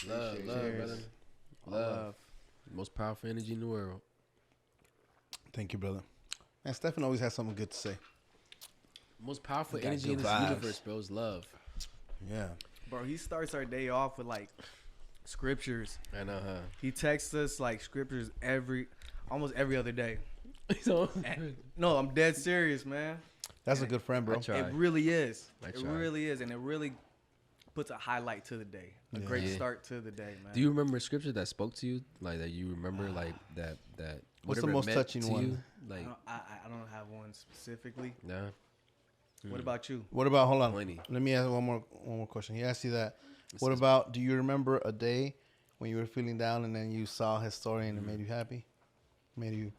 Love, love, Cheers. brother. Love. Most powerful energy in the world. Thank you, brother. Man, Stefan always has something good to say. Most powerful Got energy good in this vibes. universe, bro, is love. Yeah. Bro, he starts our day off with like scriptures. I know, huh? He texts us like scriptures almost every other day. So, No, I'm dead serious, man. That's a good friend, bro. I try. It really is. I It try. really is, and it really puts a highlight to the day. A Yeah. great Yeah. start to the day, man. Do you remember a scripture that spoke to you, like that you remember, like that What's the whatever it most meant touching to one? you? I Like, don't have one specifically. nah. What about you? What about, hold on. Plenty. Let me ask one more question. He asked you that. This What is- about, do you remember a day when you were feeling down and then you saw his story and it made you happy? Made you,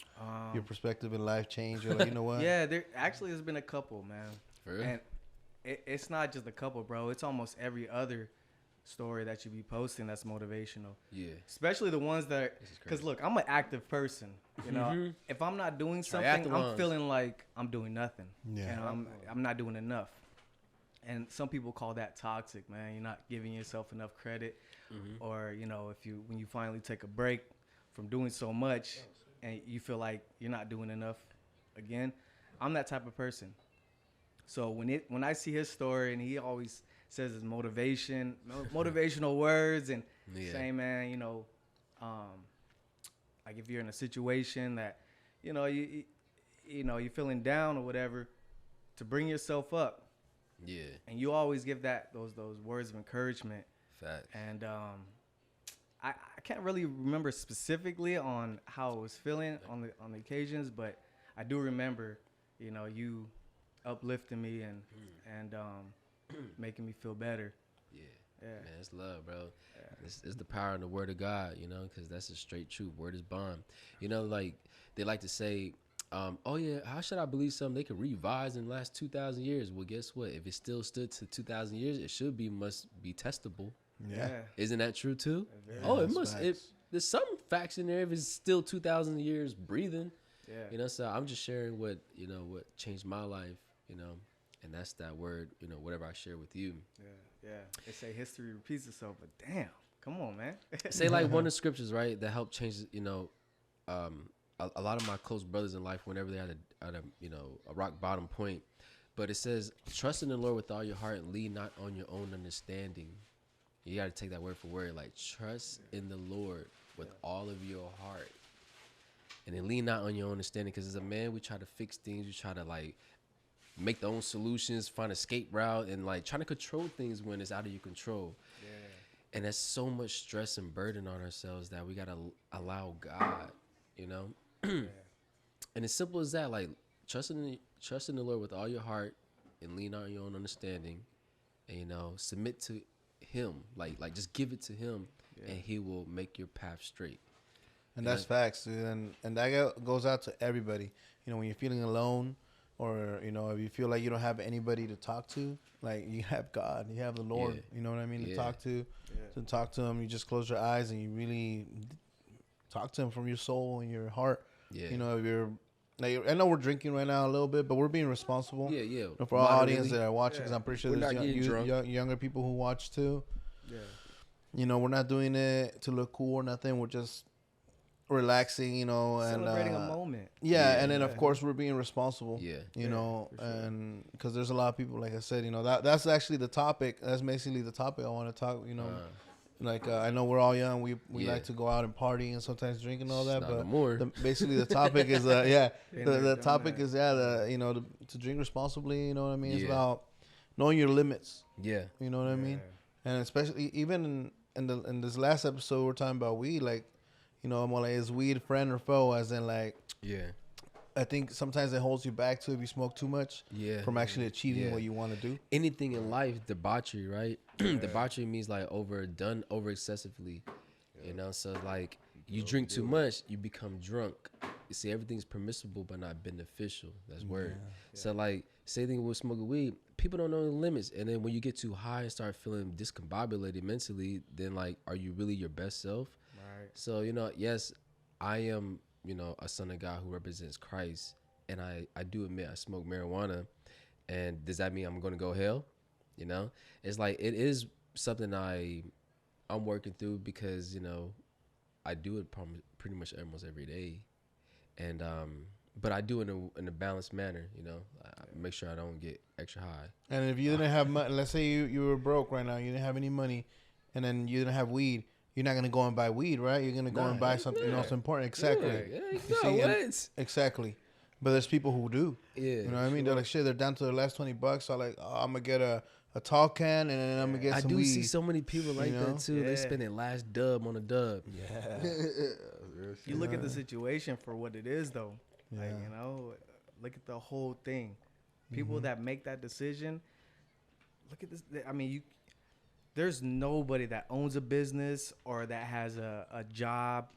your perspective in life change? You're like, you know what? Yeah, there actually has been a couple, man. For real? And it's not just a couple, bro. It's almost every other story that you be posting that's motivational. Yeah. Especially the ones that, This is because crazy. look, I'm an active person. You know, if I'm not doing something, I'm Triathlons. feeling like I'm doing nothing. Yeah. You know, I'm not doing enough. And some people call that toxic, man. You're not giving yourself enough credit, or you know, when you finally take a break from doing so much, and you feel like you're not doing enough again. I'm that type of person. So when I see his story and he always says his motivational words and Yeah. saying, man, you know, like if you're in a situation that, you know, you're feeling down or whatever, to bring yourself up. Yeah. And you always give those words of encouragement. Fact. And I can't really remember specifically on how I was feeling on the occasions, but I do remember, you know, you uplifting me and making me feel better. Yeah. Yeah. Man, it's love, bro. It's the power in the word of God, you know, because that's the straight truth. Word is bond. You know, like they like to say, oh yeah, how should I believe something they could revise in the last 2,000 years? Well, guess what? If it still stood to 2,000 years, it must be testable. Yeah. Isn't that true too? Yeah, Oh, it that's must. facts. There's some facts in there if it's still 2,000 years breathing. Yeah. You know, so I'm just sharing what changed my life. You know, and that's that word. You know, whatever I share with you. Yeah. They say history repeats itself, but damn, come on, man. Say like one of the scriptures, right, that helped change. You know, a lot of my close brothers in life, whenever they're at a rock bottom point, but it says, "Trust in the Lord with all your heart and lean not on your own understanding." You got to take that word for word. Like, trust in the Lord with all of your heart. And then lean not on your own understanding. Because as a man, we try to fix things. We try to, like, make their own solutions, find an escape route, and, like, trying to control things when it's out of your control. Yeah. And that's so much stress and burden on ourselves that we got to allow God, you know? And as simple as that, like, trust in the Lord with all your heart and lean not on your own understanding. And, you know, submit to Him, like just give it to Him, and He will make your path straight. And that's facts, dude. And that goes out to everybody. You know, when you're feeling alone, or you know, if you feel like you don't have anybody to talk to, like you have God, you have the Lord. Yeah. You know what I mean? To Yeah. talk to, Him. You just close your eyes and you really talk to Him from your soul and your heart. Yeah. You know, if you're like, I know we're drinking right now a little bit, but we're being responsible. Yeah. You know, for our audience that are watching, because I'm pretty sure We're there's not getting drunk. younger people who watch too. Yeah. You know, we're not doing it to look cool or nothing. We're just relaxing, you know, and Celebrating a moment. Yeah, and then of course we're being responsible. Yeah. You know, for sure. and because there's a lot of people, like I said, you know, that's actually the topic. That's basically the topic I want to talk. You know, like I know we're all young. We Yeah. like to go out and party and sometimes drink and all that. Not But no more. basically the topic is the done topic that. is you know, to drink responsibly. You know what I mean? It's Yeah. about knowing your limits. Yeah. You know what I mean? And especially even in this last episode, we're talking about weed. Like, you know, I'm like, is weed friend or foe? As in, like, Yeah. I think sometimes it holds you back too if you smoke too much Yeah. from actually achieving Yeah. what you want to do. Anything in life, debauchery, right? Debauchery means like over excessively. You know, so like you drink too much, you become drunk. You see, everything's permissible but not beneficial. That's word. So like, same thing with smoking weed. People don't know the limits, and then when you get too high and start feeling discombobulated mentally, then like, are you really your best self? Right. So you know, yes, I am, you know, a son of God who represents Christ, and I do admit I smoke marijuana, and does that mean I'm going to go hell? You know, it's like, it is something I'm working through, because, you know, I do it pretty much almost every day, and but I do it in a balanced manner. You know, I make sure I don't get extra high. And if you didn't have money, let's say you were broke right now, you didn't have any money, and then you didn't have weed. You're not gonna go and buy weed, right? You're gonna go and buy something else important. Exactly. Exactly. But there's people who do. Yeah. You know what I mean? They're like, shit, they're down to their last $20. So like, oh, I'm gonna get a tall can, and then I'm gonna get some weed. I do see so many people like that too. They spend their last dub on a dub. Yeah. You look at the situation for what it is, though. Like, you know, look at the whole thing. People that make that decision, look at this. I mean, there's nobody that owns a business or that has a job,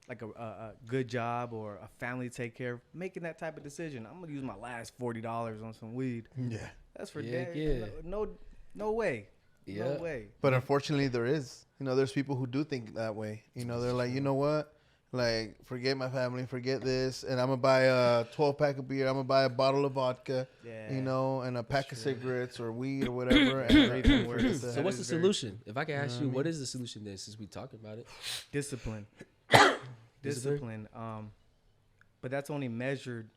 like a good job or a family to take care of, making that type of decision. I'm gonna use my last $40 on some weed. Yeah, that's for no way. Yeah. No way. But unfortunately, there is. You know, there's people who do think that way. You know, they're like, you know what? Like, forget my family, forget this, and I'm gonna buy a 12-pack of beer. I'm gonna buy a bottle of vodka, you know, and a pack of cigarettes or weed or whatever. So what's the solution? If I can ask you, what is the solution then? Since we talking about it, discipline. Discipline. But that's only measured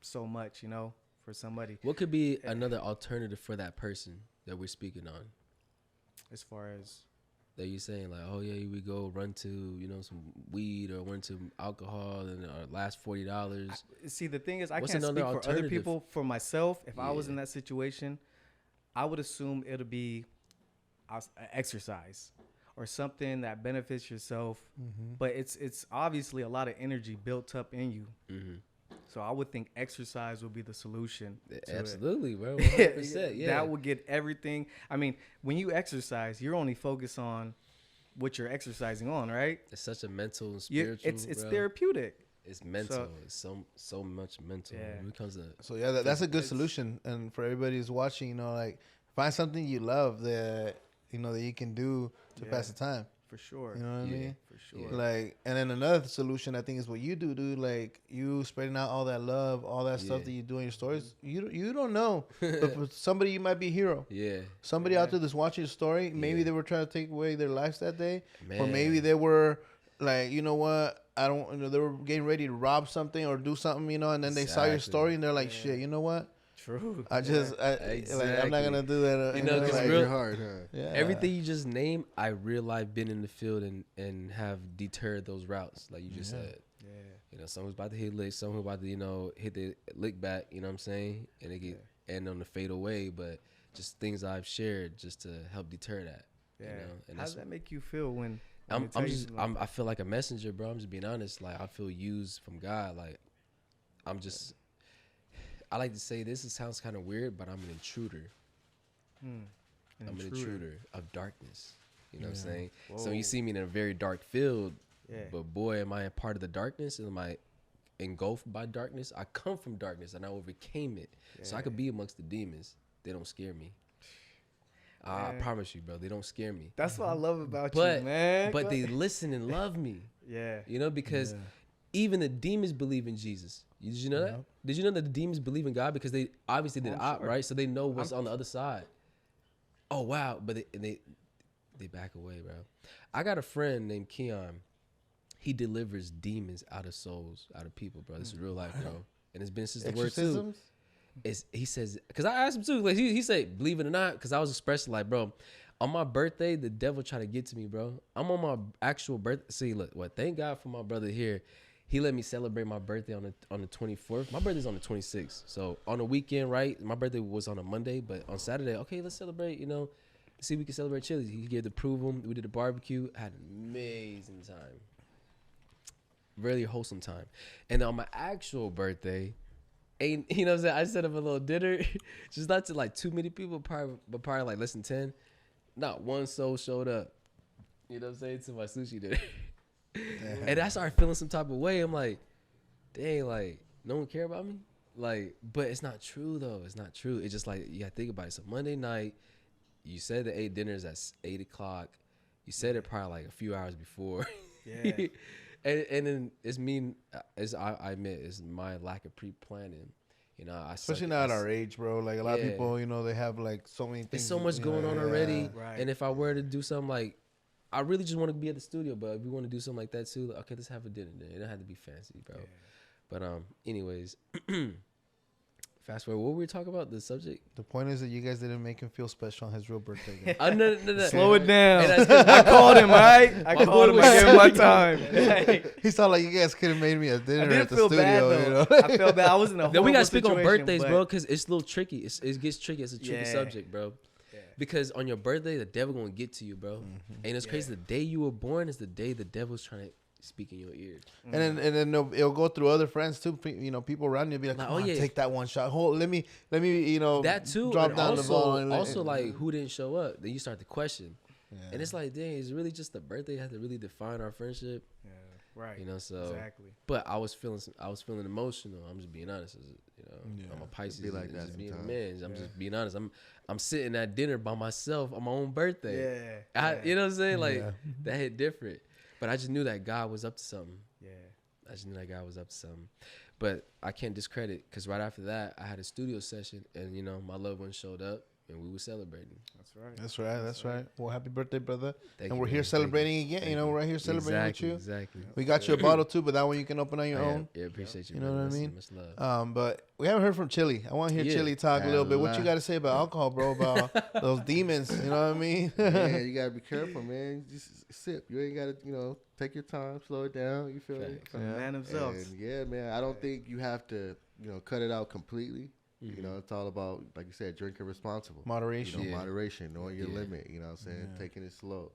so much, you know, for somebody. What could be another alternative for that person that we're speaking on? As far as that you're saying, like, oh yeah, we go run to, you know, some weed or run to alcohol and our last $40. See, the thing is, I can't speak for other people. For myself, if I was in that situation, I would assume it'll be exercise or something that benefits yourself. But it's obviously a lot of energy built up in you. So I would think exercise would be the solution. Absolutely, bro. 100%, yeah. That would get everything. I mean, when you exercise, you're only focused on what you're exercising on, right? It's such a mental and spiritual. It's therapeutic. It's mental. It's so much mental. Yeah. When it comes to so that's a good solution. And for everybody who's watching, you know, like find something you love that you know that you can do to pass the time. For sure. You know what I mean? For sure. Like, and then another solution I think is what you do, dude. Like, you spreading out all that love, all that stuff that you do in your stories. You don't know, but for somebody you might be a hero. Yeah. Somebody out there that's watching your story, maybe they were trying to take away their lives that day, or maybe they were like, you know what? I don't. You know, they were getting ready to rob something or do something, you know, and then they saw your story and they're like, shit, you know what? True. Like, I'm not gonna do that. You know, it's like, real hard. Huh? Yeah. Everything you just named, I real life been in the field and have deterred those routes, like you just said. Yeah. You know, someone's about to hit lick, someone's about to, you know, hit the lick back. You know what I'm saying? And they get end on the fade away, but just things I've shared just to help deter that. Yeah. You know? And how does that make you feel when? I feel like a messenger, bro. I'm just being honest. Like, I feel used from God. Like, I like to say this. It sounds kind of weird, but I'm an intruder. I'm an intruder of darkness. You know what I'm saying? Whoa. So you see me in a very dark field, but boy, am I a part of the darkness? And am I engulfed by darkness? I come from darkness, and I overcame it. So I could be amongst the demons. They don't scare me. I promise you, bro. They don't scare me. That's what I love about you, man. But they listen and love me. Yeah. You know, because even the demons believe in Jesus. Did you know that? Did you know that the demons believe in God? Because they obviously did right? So they know what's on the other side. Oh, wow. But they back away, bro. I got a friend named Keon. He delivers demons out of souls, out of people, bro. This is real life, bro. And it's been since the word too. He says, because I asked him too, like he said, believe it or not, because I was expressing like, bro, on my birthday, the devil tried to get to me, bro. I'm on my actual birthday. See, look, thank God for my brother here. He let me celebrate my birthday on the 24th. My birthday's on the 26th. So on the weekend, right? My birthday was on a Monday, but on Saturday, okay, let's celebrate, you know. See if we can celebrate Chili's. He gave the approval. We did a barbecue. I had an amazing time. Really wholesome time. And on my actual birthday, you know what I'm saying? I set up a little dinner. Just not to like too many people, but probably like less than 10. Not one soul showed up. You know what I'm saying? To my sushi dinner. And I started feeling some type of way. I'm like, dang, like, no one care about me? Like, but it's not true, though. It's not true. It's just like, you gotta think about it. So Monday night, you said the 8 dinners at 8 o'clock. You said it probably like a few hours before. Yeah. and then it's me, I admit, it's my lack of pre-planning. You know, especially not at our age, bro. Like a lot of people, you know, they have like so many things. There's so much going on already. Right. And if I were to do something like, I really just want to be at the studio, but if we want to do something like that too, okay, let's have a dinner. It don't have to be fancy, bro. Yeah. But anyways, fast forward. What were we talking about? The subject. The point is that you guys didn't make him feel special on his real birthday. No. Slow it down. Hey, that's I called him, right? I called him. I gave him my time. He sounded like you guys could have made me a dinner I did at the feel studio. bad though. You know? I felt bad. I was in a Then horrible we gotta speak on situation, birthdays, but- bro, because it's a little tricky. It gets tricky. It's a tricky Yeah. subject, bro. Yeah. Because on your birthday, the devil gonna get to you, bro. And it's crazy. The day you were born is the day the devil's trying to speak in your ear. And then it'll go through other friends too. You know, people around you be like, Like, "Come oh, on, yeah. take that one shot. Hold, let me, you know, That too. drop And down also, the ball." And also like who didn't show up? Then you start to question, Yeah. and it's like, dang, it's really just the birthday had to really define our friendship, Yeah, right. you know? So, Exactly. but I was feeling emotional. I'm just being honest. You know, Yeah. I'm a Pisces. Be like and that just being a sometimes. man. I'm just being honest. I'm sitting at dinner by myself on my own birthday. Yeah. You know what I'm saying? Like Yeah. that hit different. But I just knew that God was up to something. Yeah. I just knew that guy was up to something. But I can't discredit because right after that, I had a studio session and, you know, my loved one showed up and we were celebrating. That's right. That's right. Well, happy birthday, brother. Thank And you, we're man. here Thank celebrating you. again. Thank You know, you. we're right here celebrating with you. Exactly. We got you a bottle too, but that one you can open on your own. Yeah, appreciate you. You know brother. what I mean? Much love. But we haven't heard from Chili. I want to hear Yeah. Chili talk a little bit. What you Hello. got to say about alcohol, bro? About those demons? You know what I mean? Man, you gotta be careful, man. Just sip. You ain't gotta, take your time, slow it down. You feel me? Facts. From the man himself. And yeah, man. I don't think you have to, cut it out completely. Mhm. You know, it's all about, like you said, drinking responsible. Moderation. Yeah. Moderation, knowing your Yeah. limit. You know what I'm saying? Yeah. Taking it slow.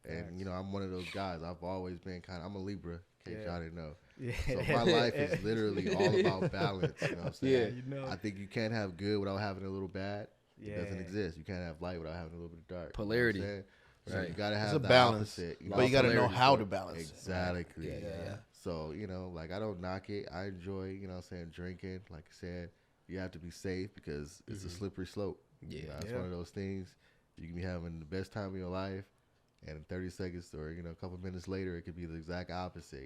Facts. And I'm one of those guys. I've always been I'm a Libra, in case Yeah. y'all didn't know. Yeah. So my life is literally all about balance. You know what I'm saying? Yeah. You know. I think you can't have good without having a little bad. Yeah. It doesn't exist. You can't have light without having a little bit of dark. Polarity. You know what I'm saying? So Right. you gotta It's have a the balance, opposite, but you got to know polarity how for to it. balance it. Exactly. Yeah. So, like I don't knock it. I enjoy, drinking. Like I said, you have to be safe because it's a slippery slope. Yeah. It's Yeah. one of those things. You can be having the best time of your life, and in 30 seconds or a couple minutes later, it could be the exact opposite.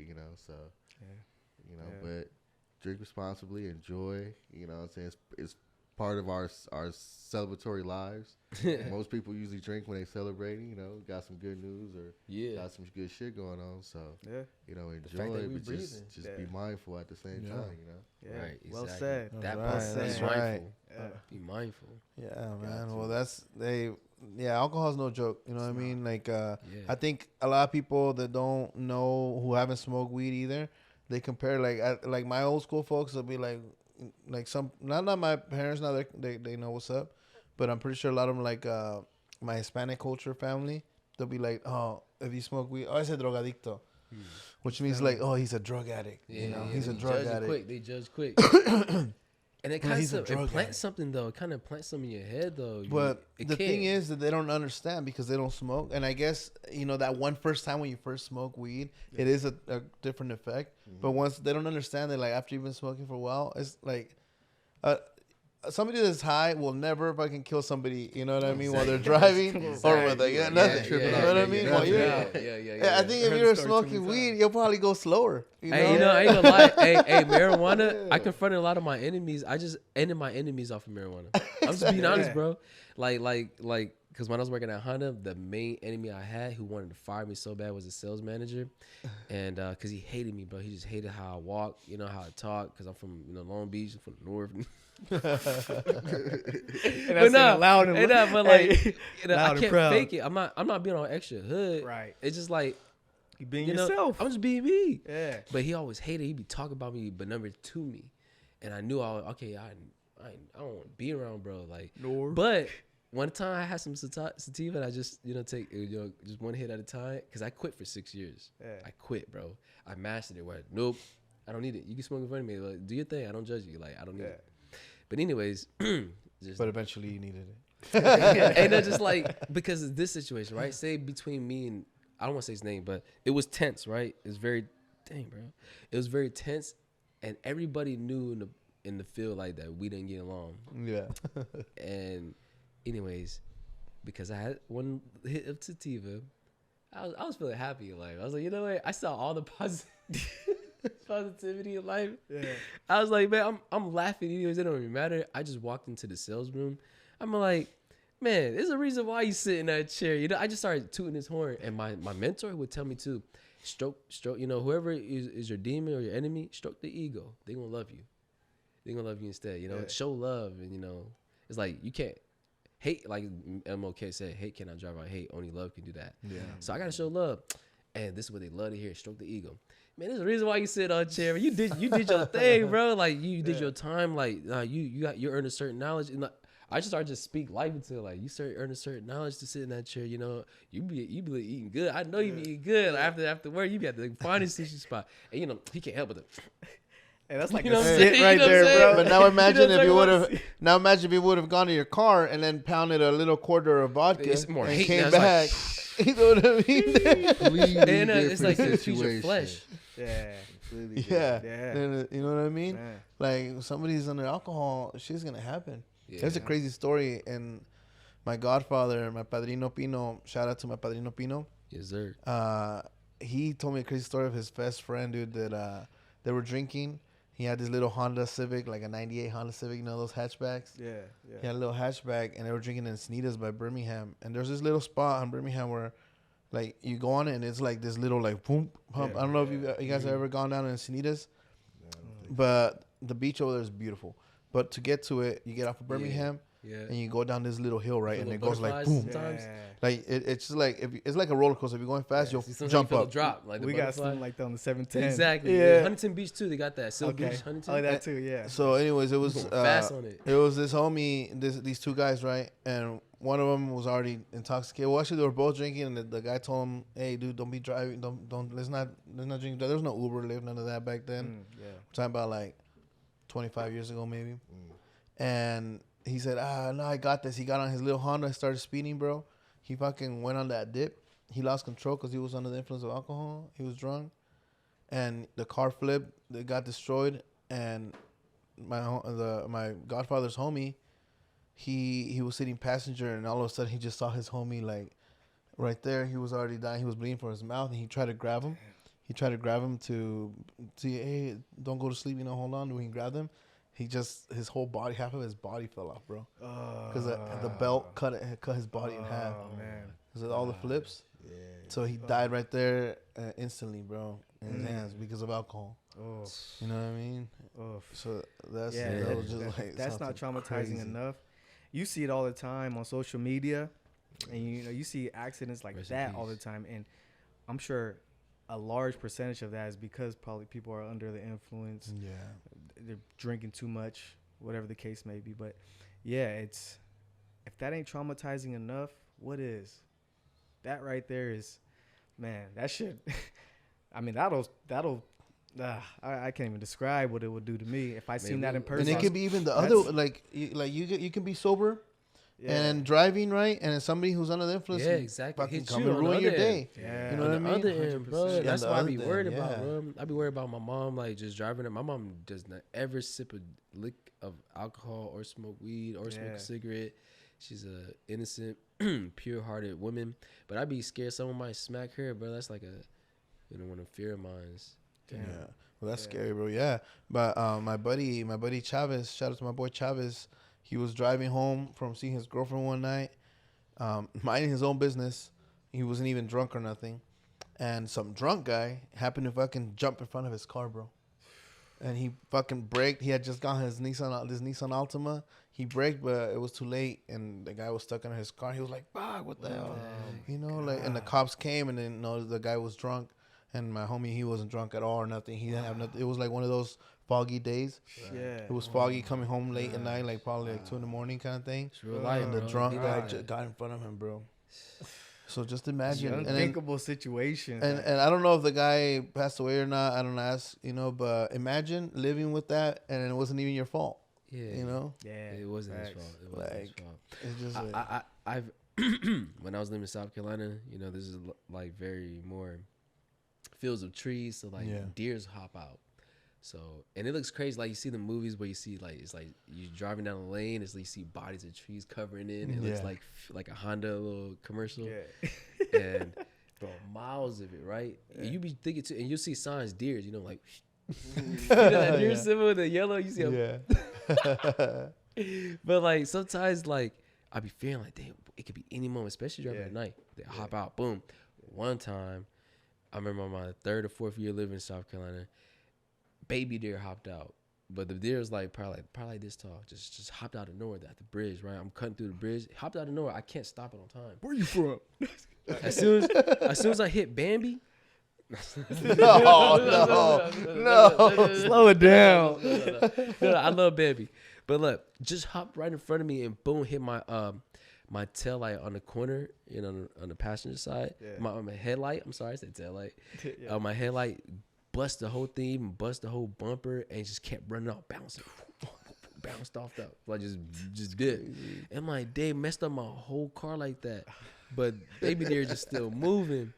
So, Yeah. but drink responsibly, enjoy. What I'm saying? It's part of our celebratory lives. Most people usually drink when they celebrating. Got some good news or Yeah. got some good shit going on. So, Yeah. enjoy fact that it, we but breathing. just be mindful at the same Yeah. time. Yeah. Right, Well exactly. said. That That's part. right, Be that's mindful. Yeah. Be mindful. Yeah, man. to. Well, alcohol's no joke. You know what I mean? Like, Yeah. I think a lot of people that don't know, who haven't smoked weed either, they compare like my old school folks. They'll be like some not my parents now. They know what's up, but I'm pretty sure a lot of them my Hispanic culture family. They'll be like, oh, if you smoke weed, ese drogadicto, which means like, oh, he's a drug addict. Yeah, He's a they drug judge it addict. quick. They judge quick. And it kind he's a of drug plants addict. something though. It kind of plants something in your head though. But It the thing can. is that they don't understand because they don't smoke. And I guess, that first time when you first smoke weed, it is a different effect. But once they don't understand that, like, after you've been smoking for a while, it's like somebody that's high will never fucking kill somebody, you know what I mean, while they're driving or with nothing. You know what I mean? While you're, I think if you're smoking weed, you'll probably go slower. Hey, I ain't gonna lie. Hey, marijuana. I confronted a lot of my enemies. I just ended my enemies off of marijuana. I'm just being honest, bro. Like, because when I was working at Honda, the main enemy I had who wanted to fire me so bad was a sales manager, and because he hated me, bro. He just hated how I walk, how I talk, because I'm from Long Beach, I'm from the north. And But that's loud and but like, hey, I loud and can't proud. fake it. I'm not being all extra hood. Right. It's just like, You being yourself. I'm just being me. Yeah. But he always hated. He'd be talking about me, but number to me, and I knew I don't want to be around, bro. Like, Nor. but one time I had some sativa, and I just take just one hit at a time because I quit for 6 years. Yeah. I quit, bro. I mastered it. Where nope, I don't need it. You can smoke in front of me. Like, do your thing. I don't judge you. Like, I don't need it. But anyways, just But eventually you needed it. and that's just like because of this situation, right? Say between me and I don't want to say his name, but it was tense, right? It was very bro. It was very tense, and everybody knew in the field like that we didn't get along. Yeah. And anyways, because I had one hit of sativa, I was feeling happy. Like I was like, you know what? I saw all the positivity in life. Yeah. I was like, man, I'm laughing anyways. It don't even matter. I just walked into the sales room. I'm like, man, there's a reason why you sit in that chair. I just started tooting his horn, and my mentor would tell me too, stroke. You know, whoever is your demon or your enemy, stroke the ego. They gonna love you. They gonna love you instead. You know, show love, and you know, it's like you can't hate. Like MOK said, hate cannot drive out hate. Only love can do that. Yeah. So I gotta show love, and this is what they love to hear: stroke the ego. Man, there's a reason why you sit on chair. You did your thing, bro. Like you did your time. Like you earned a certain knowledge. And like, I just started to speak life into like you earn a certain knowledge to sit in that chair. You know, you be eating good. I know you be eating good. Like, after work, you be at the finest sushi spot, and you know he can't help with it. Hey, that's like You know a what I'm sit saying? right You know what there, I'm bro. saying? But now imagine if you would what have. Now imagine if you would have gone to your car and then pounded a little quarter of vodka It's more and hate came now. back. You know what I mean? Completely And it's like different it feeds your situation. flesh. Yeah. Completely Yeah. different. And, you know what I mean? Man. Like if somebody's under alcohol, shit's gonna happen. Yeah. There's a crazy story, and my godfather, my padrino Pino. Shout out to my padrino Pino. Yes, sir. He told me a crazy story of his best friend, dude. That they were drinking. He had this little Honda Civic, like a '98 Honda Civic, you know those hatchbacks. Yeah. He had a little hatchback, and they were drinking in Sneeta's by Birmingham. And there's this little spot in Birmingham where, like, you go on it, and it's like this little, like, boom, pump. I don't know if you guys have ever gone down in Sneeta's, but the beach over there is beautiful. But to get to it, you get off of Birmingham, Yeah. and you go down this little hill, right, and it Little goes like butterflies boom. sometimes. Like it's just like it's like a roller coaster. If you're going fast, See, you'll sometimes jump you feel up. the drop. Like the We got butterfly. something like that on the 710. Exactly. Yeah. Yeah. Huntington Beach too. They got that. Silk Okay. Beach, Huntington. I like that too, yeah. So, anyways, it was Going fast on it. It was this homie, these two guys, right? And one of them was already intoxicated. Well, actually, they were both drinking, and the guy told him, "Hey, dude, don't be driving. Don't. Let's not drink. There was no Uber, Lyft, none of that back then. Yeah. We're talking about like 25 years ago, maybe. And he said, no, I got this. He got on his little Honda, started speeding, bro. He fucking went on that dip. He lost control because he was under the influence of alcohol. He was drunk, and the car flipped. It got destroyed, and my godfather's homie, he was sitting passenger, and all of a sudden he just saw his homie like right there. He was already dying. He was bleeding from his mouth, and he tried to grab him. He tried to grab him to see, hey, don't go to sleep. You know, hold on. When he grabbed him, his whole body, half of his body fell off, bro. Because the belt cut his body in half. Oh, man. Because of all the flips. Yeah. So he died right there instantly, bro, in his hands because of alcohol. Oh. You know what I mean? Oh. So that was just like that's not something traumatizing crazy. enough. You see it all the time on social media, and you see accidents like Rest in that all the peace. time. And I'm sure a large percentage of that is because probably people are under the influence. Yeah. They're drinking too much, whatever the case may be. But yeah, it's if that ain't traumatizing enough, what is? That right there is, man. That shit. I mean, that'll. I can't even describe what it would do to me if I seen that in person. And it could be even the other, like you can be sober and driving right, and somebody who's under the influence, Yeah, exactly. fucking Hit come you and on the ruin your other day. Yeah. You know On what I the mean? other end, bro. Yeah, That's the what I other be end, worried about, yeah. bro. I be worried about my mom, like, just driving it. My mom does not ever sip a lick of alcohol or smoke weed or smoke a cigarette. She's a innocent, pure-hearted woman. But I be scared someone might smack her, bro. That's like one of fear of mine. Yeah. Well, that's scary, bro. Yeah. But my buddy Chavez, shout out to my boy Chavez. He was driving home from seeing his girlfriend one night, minding his own business. He wasn't even drunk or nothing. And some drunk guy happened to fucking jump in front of his car, bro. And he fucking braked. He had just gotten his Nissan Altima. He braked, but it was too late, and the guy was stuck in his car. He was like, "Fuck, what the hell?" You know, like, and the cops came, and then the guy was drunk, and my homie, he wasn't drunk at all or nothing. He didn't have nothing. It was like one of those foggy days. Yeah. It was foggy coming home late at night, like probably like 2 a.m. kind of thing. It's real life, And the bro. drunk Be guy like that. got in front of him, bro. So just imagine. And then, Unthinkable situations. and I don't know if the guy passed away or not. I don't ask, but imagine living with that, and it wasn't even your fault. Yeah. You know, yeah. It wasn't his Facts. fault. It wasn't his Like, fault. it's just like, I've when I was living in South Carolina, this is like very more fields of trees, so like deers hop out. So, and it looks crazy. Like you see the movies where you see like it's like you driving down the lane, it's like you see bodies of trees covering it. It looks like a Honda little commercial. Yeah. And bro, miles of it, right? And you be thinking too, and you'll see signs, deers. Like that deer symbol with the yellow. You see, but like sometimes like I be feeling like damn, it could be any moment, especially driving at night. They hop out, boom. One time, I remember my 3rd or 4th year living in South Carolina. Baby deer hopped out, but the deer is like probably this tall. Just hopped out of nowhere at the bridge. Right, I'm cutting through the bridge. Hopped out of nowhere. I can't stop it on time. Where you from? As soon as I hit Bambi. No. Slow it down. No, I love Bambi, but look, just hopped right in front of me and boom, hit my my tail light on the corner, on the passenger side. Yeah. My headlight. I'm sorry, I said tail light. Yeah. My headlight bust the whole thing, even bust the whole bumper, and just kept running off, bouncing, bounced off that, like just did. And my day messed up my whole car like that, but baby deer just still moving.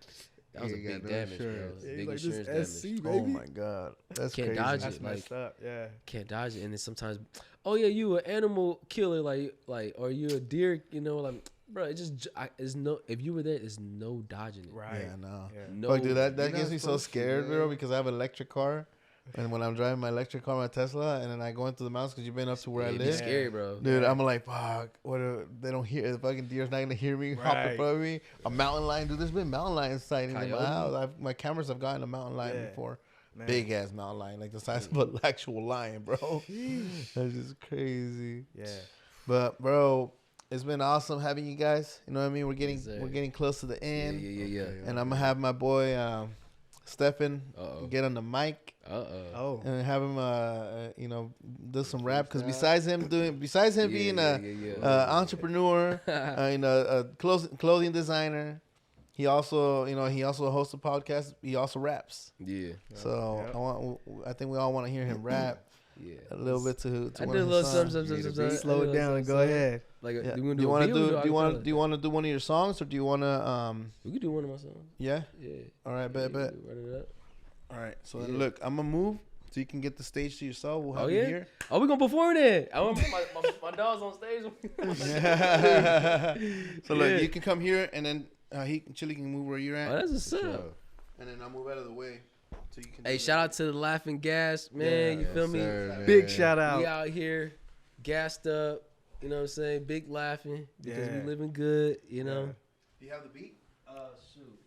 That was a big damage, bro. It was big like, insurance this damage. SC, Oh baby. my god, that's Can't crazy. dodge That's it. messed up. Yeah. Can't dodge it, and then sometimes, oh yeah, you an animal killer, like, or you a deer, like, bro. It just, it's no. If you were there, there's no dodging it. Right. Yeah, no. Yeah. No, Fuck, dude, that You're gets not me so supposed to, scared, man. bro, because I have an electric car, and when I'm driving my electric car, my Tesla, and then I go into the mountains because you've been up to where I it'd be live. scary, bro. Dude, I'm like, fuck. What? They don't hear the fucking deer's not gonna hear me. Hop in Right. front of me. A mountain lion, dude. There's been mountain lion sightings in my Coyote? house. My cameras have gotten a mountain lion Yeah. before. Man. Big ass mountain lion, like the size of an actual lion, bro. That's just crazy. Yeah. But bro, it's been awesome having you guys. You know what I mean? We're Yes, sir. getting close to the end, Yeah. and I'm gonna have my boy Stefan Uh-oh. get on the mic Oh. and have him do some rap, because besides him being a entrepreneur, a clothing designer, he also hosts a podcast. He also raps. Yeah. So I think we all want to hear him rap Yeah. a little bit to I one did a of little his songs. something. Slow it down and go ahead. Like, Yeah. do we Do you want to do acapella? you want to do one of your songs, or do you want to We could do one of my songs. yeah? Yeah. All right, bet. Run it up. All right. So Yeah. look, I'm gonna move so you can get the stage to yourself. We'll have Oh, you yeah? here. Oh, we gonna perform that? I want my dog's on stage. So Yeah. look, you can come here, and then Chili can move where you're Oh, at, that's what's up. and then I'll move out of the way so you can. Hey, shout out to the Laugh.n.gas, man. You feel me? Big shout We out. out here, gassed up. You know what I'm saying? Big laughing because Yeah. we living good. You know. Do you have the beat? Shoot.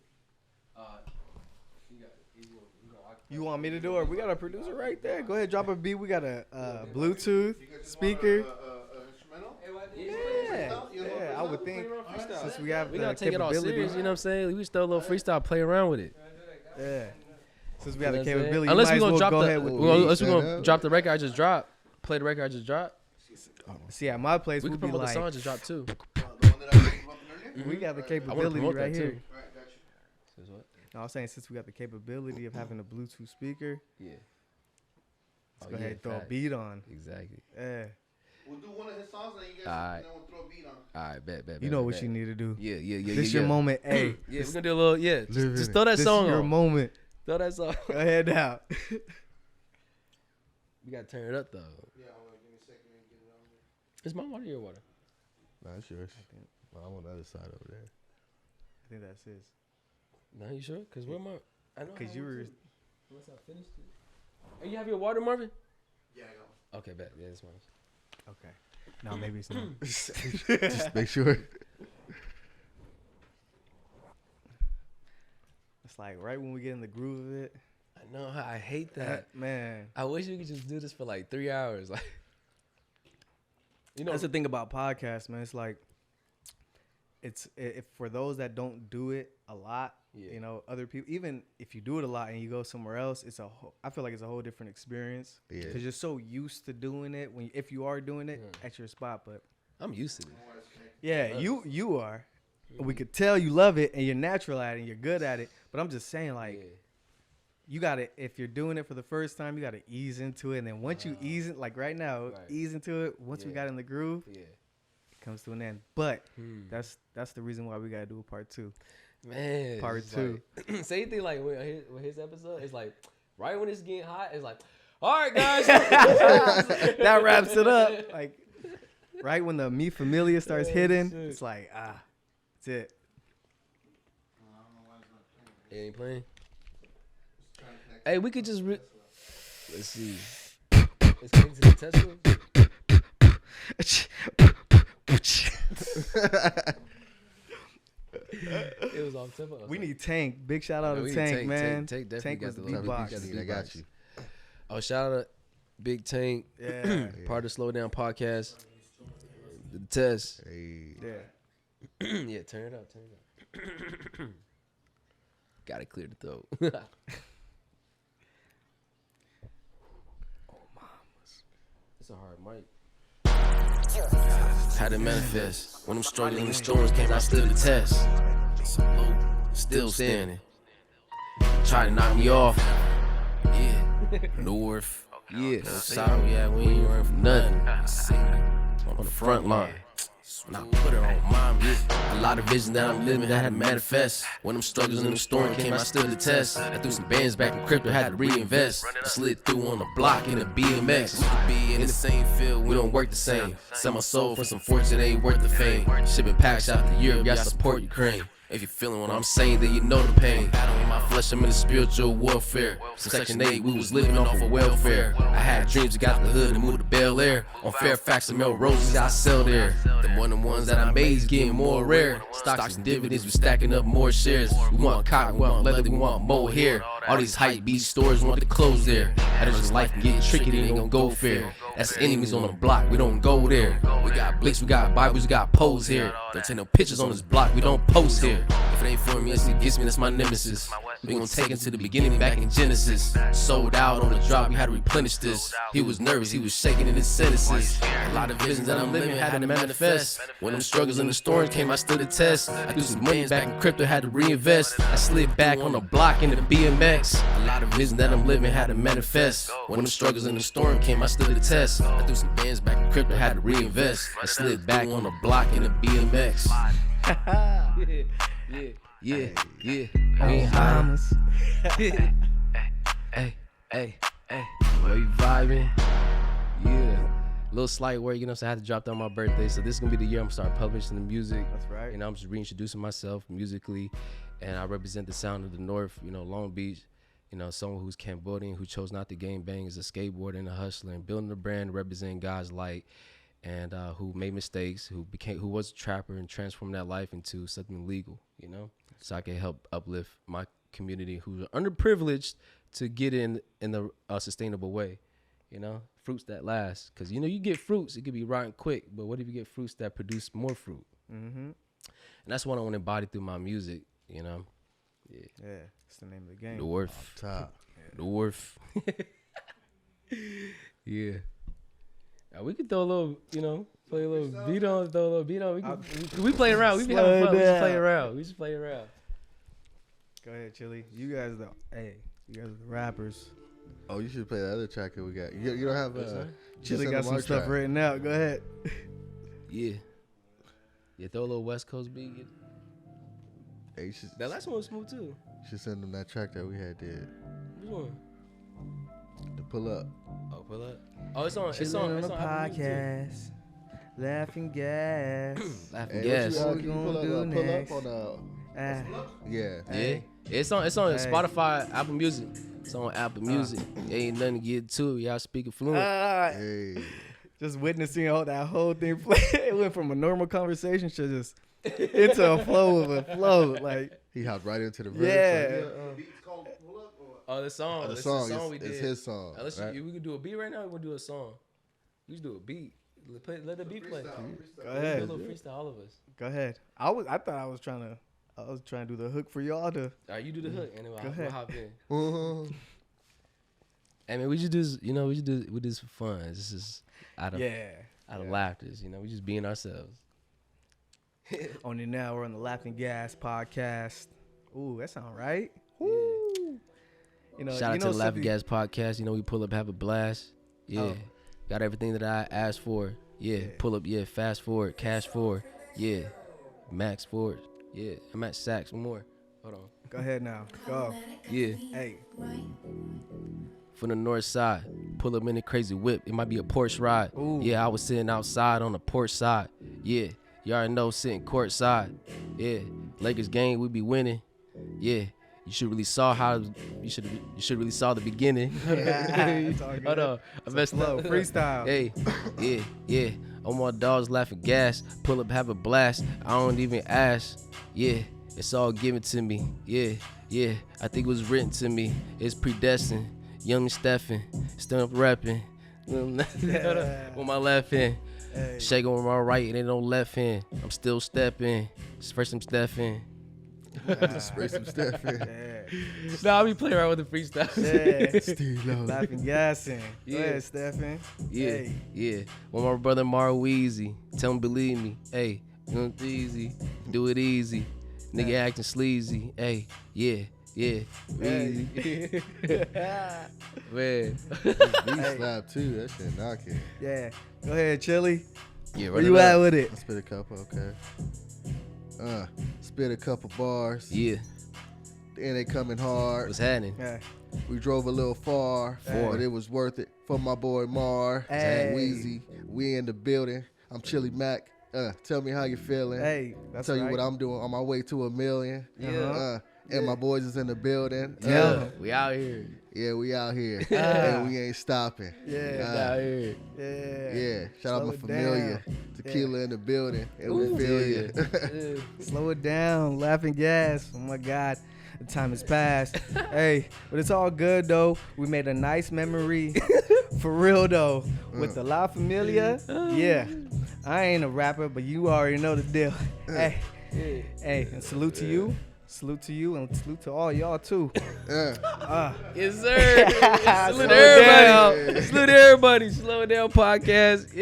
You want me to do it? We got a producer right there. Go ahead, drop a beat. We got a Bluetooth speaker. Instrumental? Yeah, I would think since we have We the gotta take it all capability. serious. You know what I'm saying? We just throw a little freestyle, play around with it. Yeah. Since we have You the know what I'm saying? capability, Unless we we might gonna as well drop go the, ahead with unless we Set gonna up. drop the record I just dropped, play the record I just dropped. See, at my place, We we'd can be promote the song I like, just dropped too. The one that I was talking about earlier? we got the I wanna capability promote right that here. too. Right, got you. No, I was saying since we got the capability of having a Bluetooth speaker, Yeah. let's go ahead and throw a beat on. Exactly. Yeah. We'll do one of his songs, and you guys Alright. we'll throw a beat on. All right, bet. You know what you need to do. Yeah. This your moment. Hey, Yeah, we're gonna do a little. Yeah, Live just in throw it. that This song is your on. moment. Throw that song. Go ahead now. We gotta turn it up though. Yeah, hold on, give me a second and get it on there. Is my water your water? Nah, it's yours. I'm on the other side over there. I think that's his. No, you sure? Cause where my? I know. I Cause have you one, were. too. Unless I finished it. Hey, you have your water, Marvin? Yeah, I got one. Okay, bet. Yeah, this one. Okay. No, maybe it's not. Just make sure. It's like right when we get in the groove of it. I know. I hate that. Man. I wish we could just do this for like 3 hours. Like, you know, That's the thing about podcasts, man. It's like, if for those that don't do it a lot, Yeah. you know, other people, even if you do it a lot and you go somewhere else, I feel like it's a whole different experience. Yeah. Because you're so used to doing it if you are doing it at your spot. But I'm used to this. yeah, you are. We could tell you love it and you're natural at it and you're good at it. But I'm just saying, like, Yeah. you got to, if you're doing it for the first time, you got to ease into it. And then once you ease it, like right now, Right. ease into it, once we Yeah. got in the groove, Yeah. it comes to an end. But Hmm. that's the reason why we got to do a part 2. Man. Part it's 2. Like, same thing like with his episode. It's like right when it's getting hot, it's like, all right, guys. That wraps it up. Like, right when the Mi Familia starts hitting, shit. it's like, that's it. It ain't playing. Hey, we could just. Let's see. Let's get into the Tesla. It was all off tempo. We need Tank. Big shout out to Tank, man. Tank definitely got the beatbox. I got you. Oh, shout out to Big Tank. Yeah. Part of Slow Down Podcast. The test. Hey. Yeah. Yeah, turn it up. Gotta clear the throat. Oh, mamas. It's a hard mic. Had to manifest. When them struggles and the storms came, I stood the test. Still standing. Try to knock me off. Yeah. North. Yeah. South. Yeah, we ain't running from nothing. On the front line. Now put it on mom, yeah. A lot of vision that I'm living that had to manifest. When them struggles and them storm came, I stood the test. I threw some bands back in crypto, had to reinvest. I slid through on the block in a BMX. We could be in the same field, we don't work the same. Sell my soul for some fortune, ain't worth the fame. Shipping packs out to Europe, y'all support Ukraine. If you feeling what I'm saying, then you know the pain. Battle in my flesh, I'm in the spiritual warfare. From Section 8, we was living off of welfare. I had dreams, we got the hood and moved to Bel Air. On Fairfax and Melrose, I sell there. Them ones that I made is getting more rare. Stocks and dividends, we stacking up more shares. We want cotton, we want leather, we want more hair. All these hype beat stores want to close there. That is just life can get tricky, they ain't gonna go fair. That's enemies on the block, we don't go there. We got blicks, we got Bibles, we got pose here. Don't take no pictures on this block, we don't post here. If it ain't for me, it's against me, that's my nemesis. We gon' take it to the beginning back in Genesis. Sold out on the drop, we had to replenish this. He was nervous, he was shaking in his sentences. A lot of visions that I'm living had to manifest. When them struggles and the storms came, I stood the test. I threw some money back in crypto, had to reinvest. I slid back on the block in the BMX. A lot of visions that I'm living had to manifest. When them struggles and the storm came, I stood the test. I threw some bands back in crypto, had to reinvest. I slid back on the block in the BMX. Yeah. Hey, mamas. Hey. Where you vibing? Yeah. Little slight word, you know, so I had to drop down my birthday. So this is gonna be the year I'm gonna start publishing the music. That's right. You know, I'm just reintroducing myself musically, and I represent the sound of the North. You know, Long Beach. You know, someone who's Cambodian, who chose not to gang bang, is a skateboarder and a hustler, and building a brand, representing God's light, and who made mistakes, who was a trapper and transformed that life into something legal. You know, so I can help uplift my community who's underprivileged to get in a sustainable way. You know, fruits that last, because you know you get fruits, it could be rotten quick, but what if you get fruits that produce more fruit? Mm-hmm. And that's what I want to embody through my music. You know. Yeah, it's the name of the game. North. Top. North. Yeah. Now we could throw a little, you know, play a little beat on, throw a little beat on. We play around. We be having fun. We just play around. Go ahead, Chili. You guys are the rappers. Oh, you should play the other track that we got. You don't have Chili got some stuff written out. Go ahead. Yeah. Yeah, throw a little West Coast beat. Hey, That last one was smooth too. You should send them that track that we had did. Which one? To pull up. Oh, pull up. Oh, it's on the podcast. Laugh.n.gas. Laugh.n.gas. Can you pull up on yeah. It's on Spotify, Apple Music. It's on Apple Music. Ain't nothing to get to it. Y'all speaking fluent. Hey. Just witnessing that whole thing play. It went from a normal conversation to just into a flow. Like he hopped right into the verse. Yeah. Oh, the song. The song we did. It's his song. Unless right? we could do a beat right now, or we do a song. We just do a beat. Let the beat play. Go ahead. Do a little freestyle, all of us. Go ahead. I thought I was trying to do the hook for y'all to. All right, you do the hook, and then we'll hop in. I mean, we just do this, you know, we do this for fun. This is out of laughter, you know. We just being ourselves. On it now, we're on the Laugh.n.gas podcast. Ooh, that sound right. Yeah. You know, shout out to the Laugh.n.gas podcast. You know, we pull up, have a blast. Yeah, got everything that I asked for. Yeah, pull up. Yeah, fast forward, cash forward. Yeah, max forward. Yeah, I'm at Saks. One more. Hold on. Go ahead now. Go. Yeah. Hey. From the north side, pull up in a crazy whip. It might be a Porsche ride. Ooh. Yeah, I was sitting outside on the porch side. Yeah, you already know, sitting court side. Yeah, Lakers game, we be winning. Yeah, you should really saw you should really saw the beginning. Hold on, I messed up. Freestyle. Hey, yeah. All my dogs laughing gas. Pull up, have a blast. I don't even ask. Yeah, It's all given to me. Yeah. I think it was written to me. It's predestined. Young Stefan, still up rapping. With my left hand. Hey. Shake on my right and then on left hand. I'm still stepping. First I'm Stefan. Spray some stuff in. Yeah. Nah, I be playing around with the freestyle. Yeah. Steve Lowe. Laugh.n.gas. Go Yeah. ahead, Stefan. Yeah. With my brother Marweezieee, tell him believe me. Hey, you know it's easy. Do it easy. Nigga acting sleazy. Hey, yeah. Weezy. Man. Beat slap too. That shit knocking. Yeah. Go ahead, Chili. Yeah, Where you at with it? I spit a couple, okay. Spit a couple bars. Yeah. And they coming hard. What's happening? Yeah. We drove a little far, but it was worth it for my boy Mar. Hey. Weezy. We in the building. I'm Chili Mac. Tell me how you feeling. Hey, that's Tell right. you what I'm doing on my way to 1 million. Yeah. And my boys is in the building. Yeah, we out here. Yeah, we out here. And we ain't stopping. Yeah. Out here. Yeah. Shout out Slow my it familiar. down. Tequila in the building. And we feel you. Slow it down. Laugh.n.gas. Oh my God. The time has passed. Hey, but it's all good though. We made a nice memory. For real though. With the La Familia. Yeah. I ain't a rapper, but you already know the deal. Hey. And salute to you. Salute to you and salute to all y'all too. Yes, sir. Salute Slow to it everybody. down. Salute to everybody. Slow it down podcast.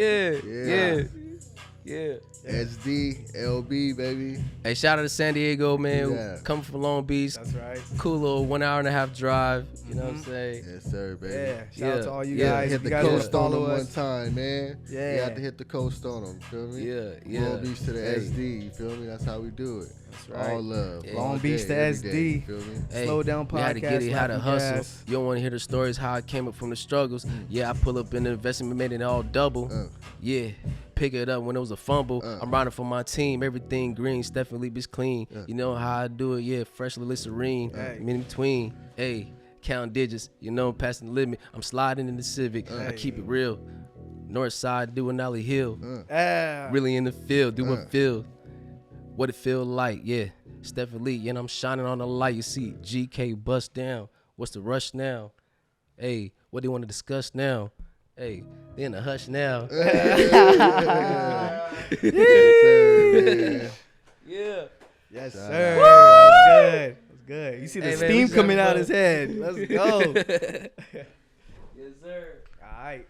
Yeah. SD, LB, baby. Hey, shout out to San Diego, man. Yeah. Coming from Long Beach. That's right. Cool little 1 hour and a half drive. You know what I'm saying? Yes, sir, baby. Yeah. Shout out to all you Yeah. guys. Hit If you the guys wanna coast on them follow one us. time, man. Yeah. You have to hit the coast on them. Feel me? Yeah. Long Beach to the Hey. SD. You feel me? That's how we do it. That's right. All love. Yeah. all Long Beach day, to every day, SD. you feel me? Hey, Slow down we had to get podcast, it, how to hustle. Laugh.n.gas. You don't want to hear the stories how I came up from the struggles. Yeah, I pull up in the investment, made it all double. Yeah, pick it up when it was a fumble. I'm riding for my team, everything green. Stefan Leap is clean. You know how I do it. Yeah, freshly serene. In between. Hey, count digits. You know, passing the limit. I'm sliding in the Civic. I keep it real. North side doing Alley Hill. Really in the field, doing field. What it feel like, yeah. Stefan Lee, and I'm shining on the light. You see GK bust down. What's the rush now? Hey, what they want to discuss now? Hey, they in a hush now. Yeah. Yes, sir. That was good. That was good. You see the Hey, man, steam we coming having out fun. his head. Let's go. Yes, sir. All right.